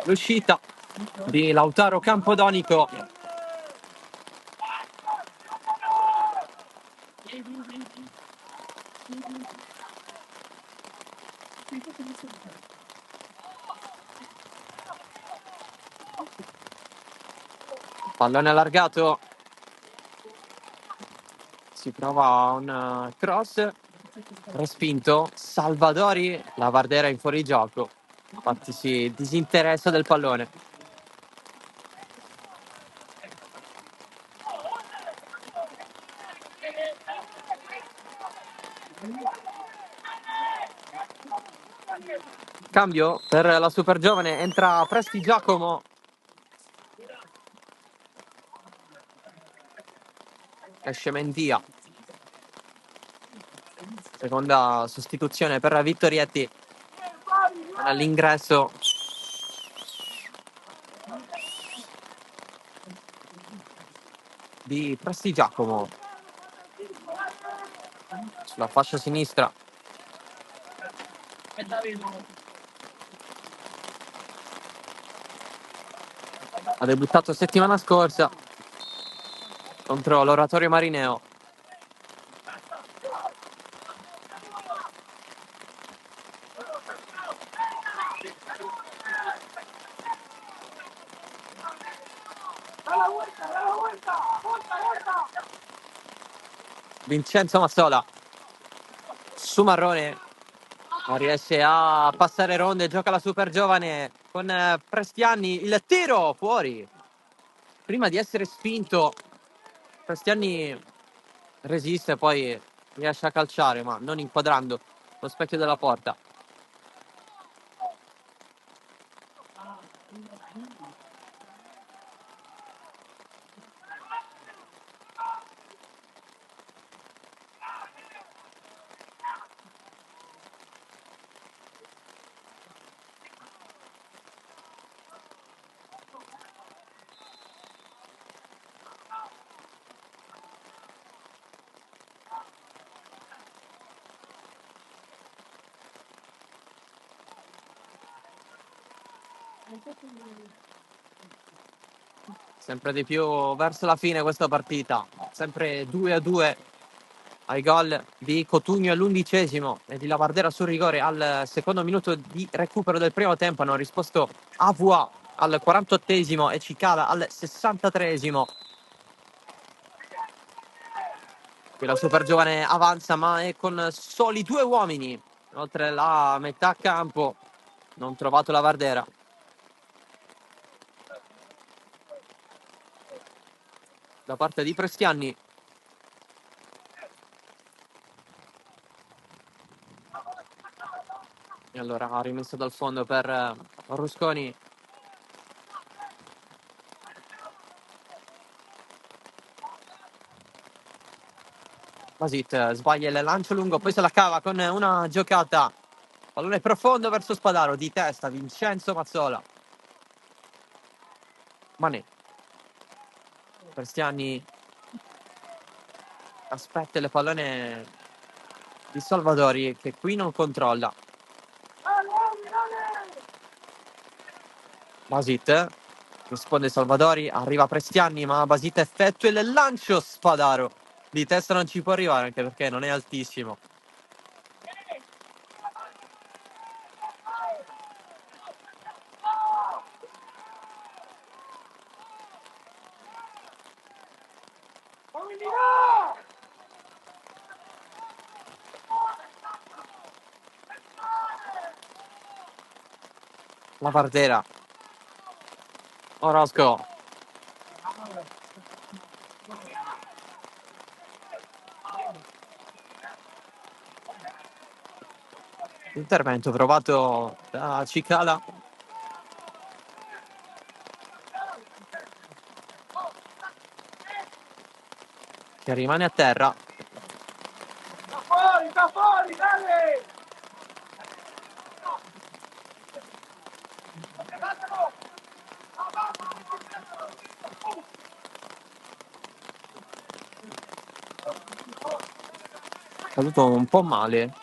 L'uscita di Lautaro Campodonico. Pallone allargato. Si prova un cross. Respinto. Salvadori. La Vardera in fuorigioco. Infatti si disinteressa del pallone. Cambio per la super giovane. Entra Presti Giacomo. Esce Mendia. Seconda sostituzione per Vittorietti. All'ingresso di Presti Giacomo. Sulla fascia sinistra. Ha debuttato settimana scorsa contro l'Oratorio Marineo. Vincenzo Mazzola su Marrone, non riesce a passare ronde, gioca la super giovane con Prestiani, il tiro fuori prima di essere spinto. Prestiani resiste, poi riesce a calciare, ma non inquadrando lo specchio della porta. Sempre di più verso la fine questa partita, sempre 2-2 ai gol di Cotugno all'11° e di Lavardera sul rigore al secondo minuto di recupero del primo tempo. Hanno risposto Avua al 48° e Cicala al 63°. Qui la super giovane avanza, ma è con soli 2 uomini oltre la metà campo. Non trovato Lavardera. Da parte di Prestiani. E allora ha rimesso dal fondo per Rusconi. Basit sbaglia il lancio lungo, poi se la cava con una giocata. Pallone profondo verso Spadaro, di testa Vincenzo Mazzola. Mané. Prestiani aspetta il pallone di Salvadori che qui non controlla. Basit risponde Salvadori, arriva Prestiani ma Basit effettua il lancio, Spadaro di testa non ci può arrivare anche perché non è altissimo. La Partera. Orozco. Intervento provato da Cicala. Che rimane a terra. Da fuori, dale! Caduto un po' male.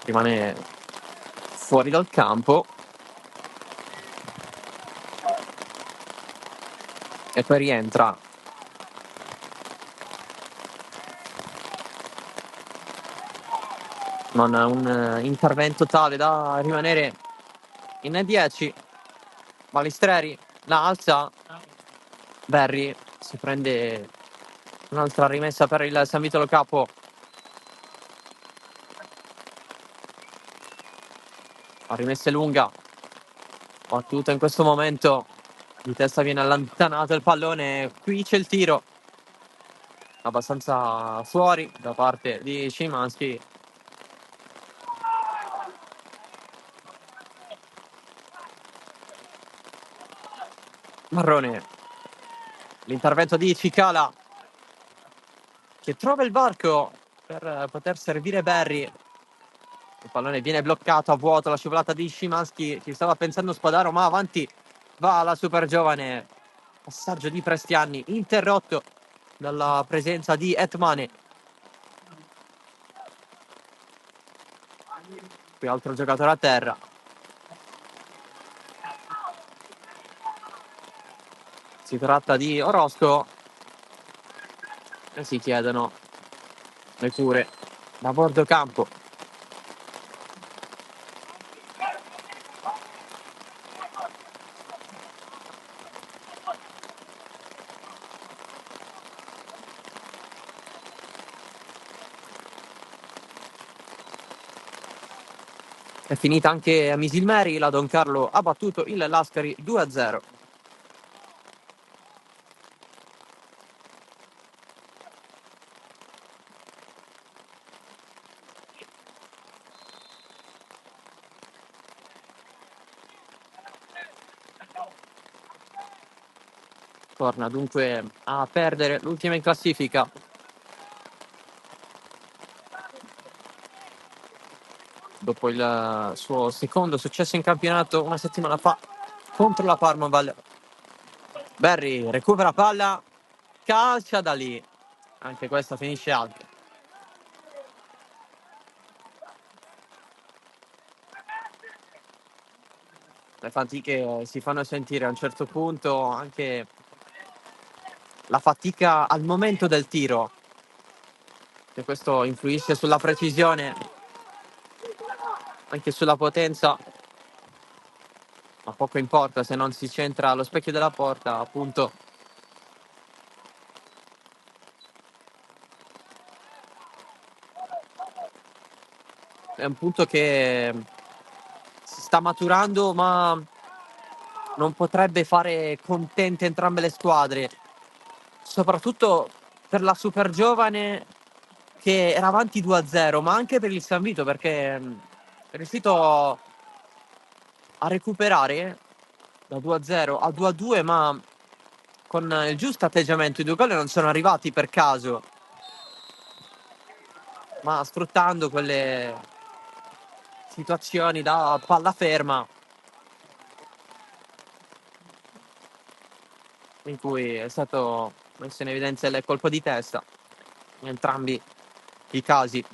Rimane fuori dal campo. E poi rientra. Non ha un intervento tale da rimanere in 10. Balistreri la alza. Berry si prende un'altra rimessa per il San Vito Lo Capo. La rimessa è lunga. Battuta in questo momento. Di testa viene allontanato il pallone. Qui c'è il tiro. Abbastanza fuori da parte di Szymanski. Marrone. L'intervento di Cicala che trova il varco per poter servire Berry. Il pallone viene bloccato a vuoto, la scivolata di Szymanski, ci stava pensando Spadaro ma avanti va la super giovane. Passaggio di Prestiani interrotto dalla presenza di Etmane. Qui altro giocatore a terra. Si tratta di Orozco e si chiedono le cure da bordo campo. È finita anche a Misilmeri, la Don Carlo ha battuto il Lascari 2-0. Torna dunque a perdere l'ultima in classifica. Dopo il suo secondo successo in campionato una settimana fa contro la Parmaval. Berry recupera palla, calcia da lì. Anche questa finisce alta. Le fatiche si fanno sentire a un certo punto, anche la fatica al momento del tiro, che questo influisce sulla precisione, anche sulla potenza, ma poco importa se non si centra allo specchio della porta, appunto. È un punto che si sta maturando, ma non potrebbe fare contente entrambe le squadre, soprattutto per la super giovane che era avanti 2-0, ma anche per il San Vito, perché è riuscito a recuperare da 2-0 a 2-2, ma con il giusto atteggiamento. I 2 gol non sono arrivati per caso, ma sfruttando quelle situazioni da palla ferma in cui è stato messo in evidenza il colpo di testa in entrambi i casi.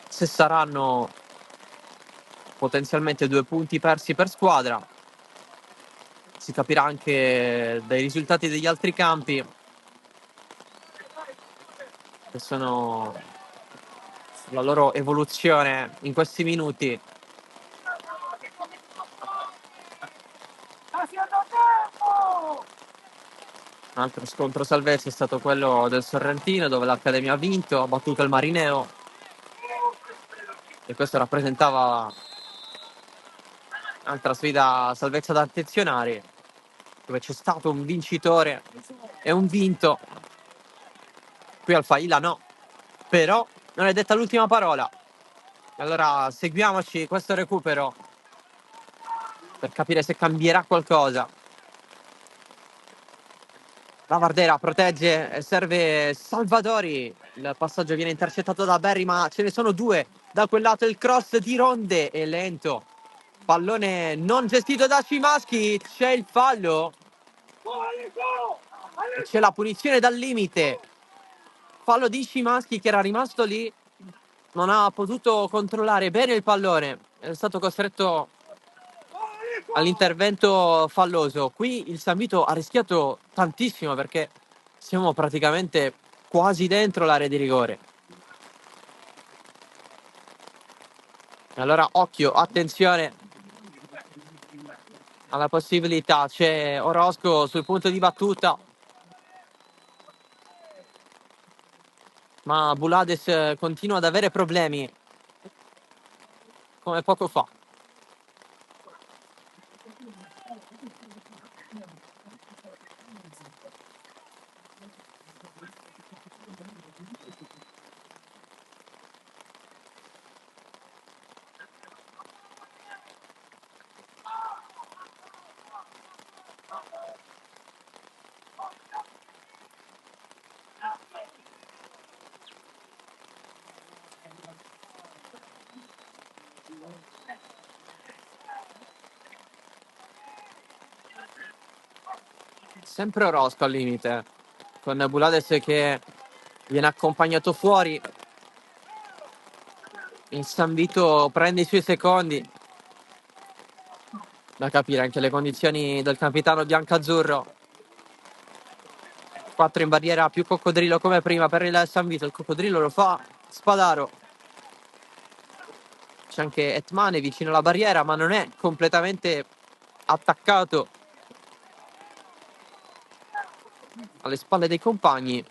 Se saranno potenzialmente 2 punti persi per squadra, si capirà anche dai risultati degli altri campi, che sono la loro evoluzione in questi minuti. Un altro scontro salvezza è stato quello del Sorrentino, dove l'Accademia ha vinto, ha battuto il Marineo, e questo rappresentava un'altra sfida salvezza da attenzionare, dove c'è stato un vincitore e un vinto. Qui al Faila no, però non è detta l'ultima parola. Allora seguiamoci questo recupero per capire se cambierà qualcosa. La Vardera protegge e serve Salvadori. Il passaggio viene intercettato da Berry, ma ce ne sono 2 da quel lato. Il cross di Ronde è lento. Pallone non gestito da Szymański. C'è il fallo. E c'è la punizione dal limite. Fallo di Szymański che era rimasto lì. Non ha potuto controllare bene il pallone. È stato costretto all'intervento falloso. Qui il San Vito ha rischiato tantissimo perché siamo praticamente quasi dentro l'area di rigore. Allora occhio, attenzione alla possibilità. C'è Orozco sul punto di battuta, ma Bulades continua ad avere problemi come poco fa. Sempre Orozco al limite, con Bulades che viene accompagnato fuori. Il San Vito prende i suoi secondi. Da capire anche le condizioni del capitano biancazzurro. 4 in barriera più Coccodrillo come prima per il San Vito. Il Coccodrillo lo fa Spadaro. C'è anche Etmane vicino alla barriera, ma non è completamente attaccato alle spalle dei compagni.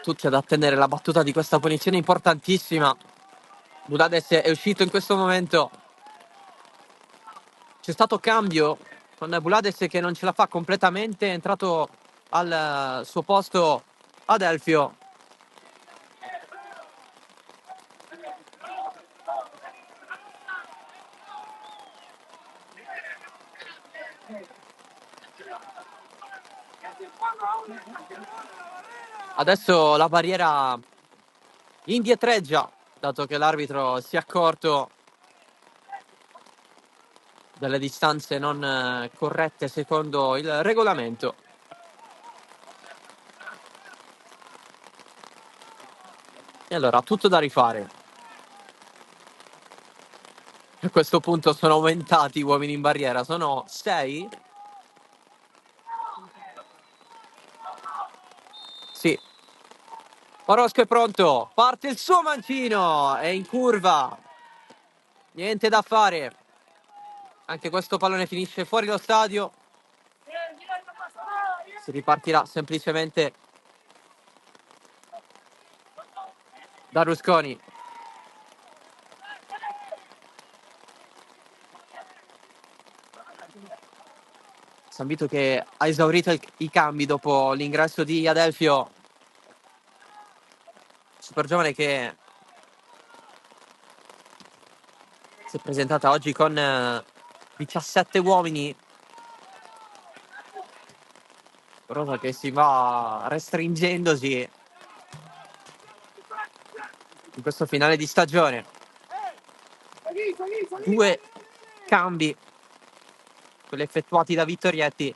Tutti ad attendere la battuta di questa punizione importantissima. Bulades è uscito in questo momento. C'è stato cambio con Bulades che non ce la fa completamente, è entrato al suo posto Adelfio. Adesso la barriera indietreggia, dato che l'arbitro si è accorto delle distanze non corrette secondo il regolamento. E allora tutto da rifare. A questo punto sono aumentati gli uomini in barriera, sono 6. Sì. Orozco è pronto, parte il suo mancino, è in curva. Niente da fare. Anche questo pallone finisce fuori lo stadio. Si ripartirà semplicemente da Rusconi. San Vito che ha esaurito i cambi dopo l'ingresso di Adelfio. Super giovane che si è presentata oggi con 17 uomini. Rosa che si va restringendosi in questo finale di stagione. 2 cambi, quelli effettuati da Vittorietti.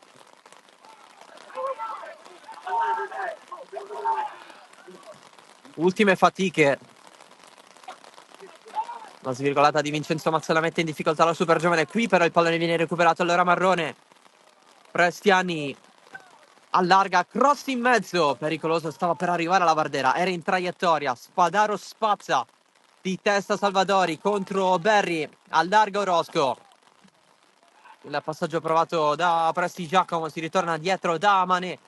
Ultime fatiche. La svirgolata di Vincenzo Mazzola mette in difficoltà la super giovane. Qui però il pallone viene recuperato, allora Marrone. Prestiani allarga, cross in mezzo, pericoloso, stava per arrivare alla Vardera, era in traiettoria, Spadaro spazza di testa Salvadori contro Berri, allarga Orozco. Il passaggio provato da Presti Giacomo, si ritorna dietro da Mané.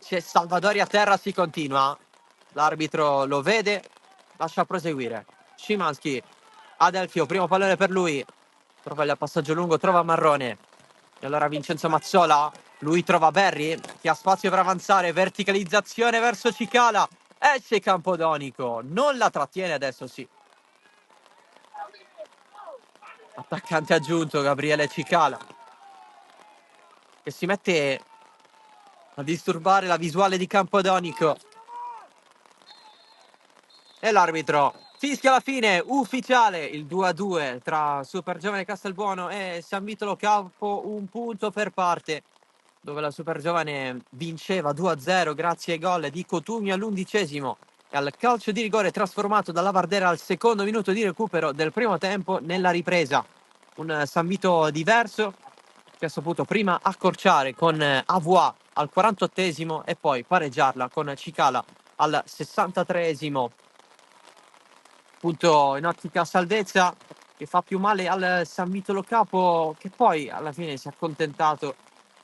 C'è Salvadori a terra, si continua. L'arbitro lo vede, lascia proseguire. Szymanski, Adelfio, primo pallone per lui. Trova il passaggio lungo, trova Marrone. E allora Vincenzo Mazzola, lui trova Berri, che ha spazio per avanzare, verticalizzazione verso Cicala. Esce Campodonico, non la trattiene adesso, sì. Attaccante aggiunto Gabriele Cicala, che si mette a disturbare la visuale di Campodonico. E l'arbitro fischia la fine, ufficiale, il 2-2 tra Super Giovane Castelbuono e San Vitolo Capo, un punto per parte, dove la Super Giovane vinceva 2-0 grazie ai gol di Cotugno all'11° e al calcio di rigore trasformato dalla Vardera al secondo minuto di recupero del primo tempo nella ripresa. Un San Vito diverso che ha saputo prima accorciare con Avoa al 48° e poi pareggiarla con Cicala al 63°. Punto in ottica salvezza che fa più male al San Vitolo Capo, che poi alla fine si è accontentato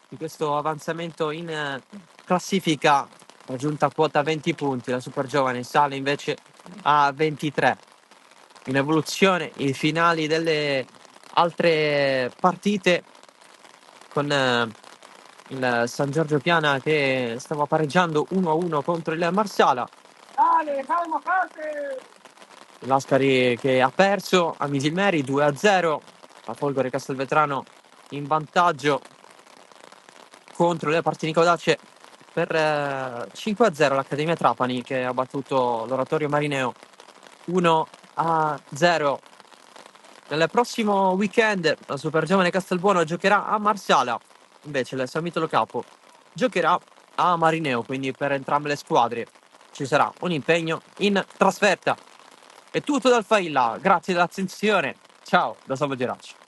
di questo avanzamento in classifica, raggiunta quota 20 punti. La Super Giovane sale invece a 23. In evoluzione i finali delle altre partite, con il San Giorgio Piana che stava pareggiando 1-1 contro il Marsala. Dale, calma, forte! Lascari che ha perso a Misilmeri 2-0, la Folgore Castelvetrano in vantaggio contro le Partinico Dace per 5-0, l'Accademia Trapani che ha battuto l'Oratorio Marineo 1-0. Nel prossimo weekend la Super Giovane Castelbuono giocherà a Marsala, invece il San Vitolo Capo giocherà a Marineo, quindi per entrambe le squadre ci sarà un impegno in trasferta. È tutto dal Failla, grazie dell'attenzione, ciao da Salvo Geraci.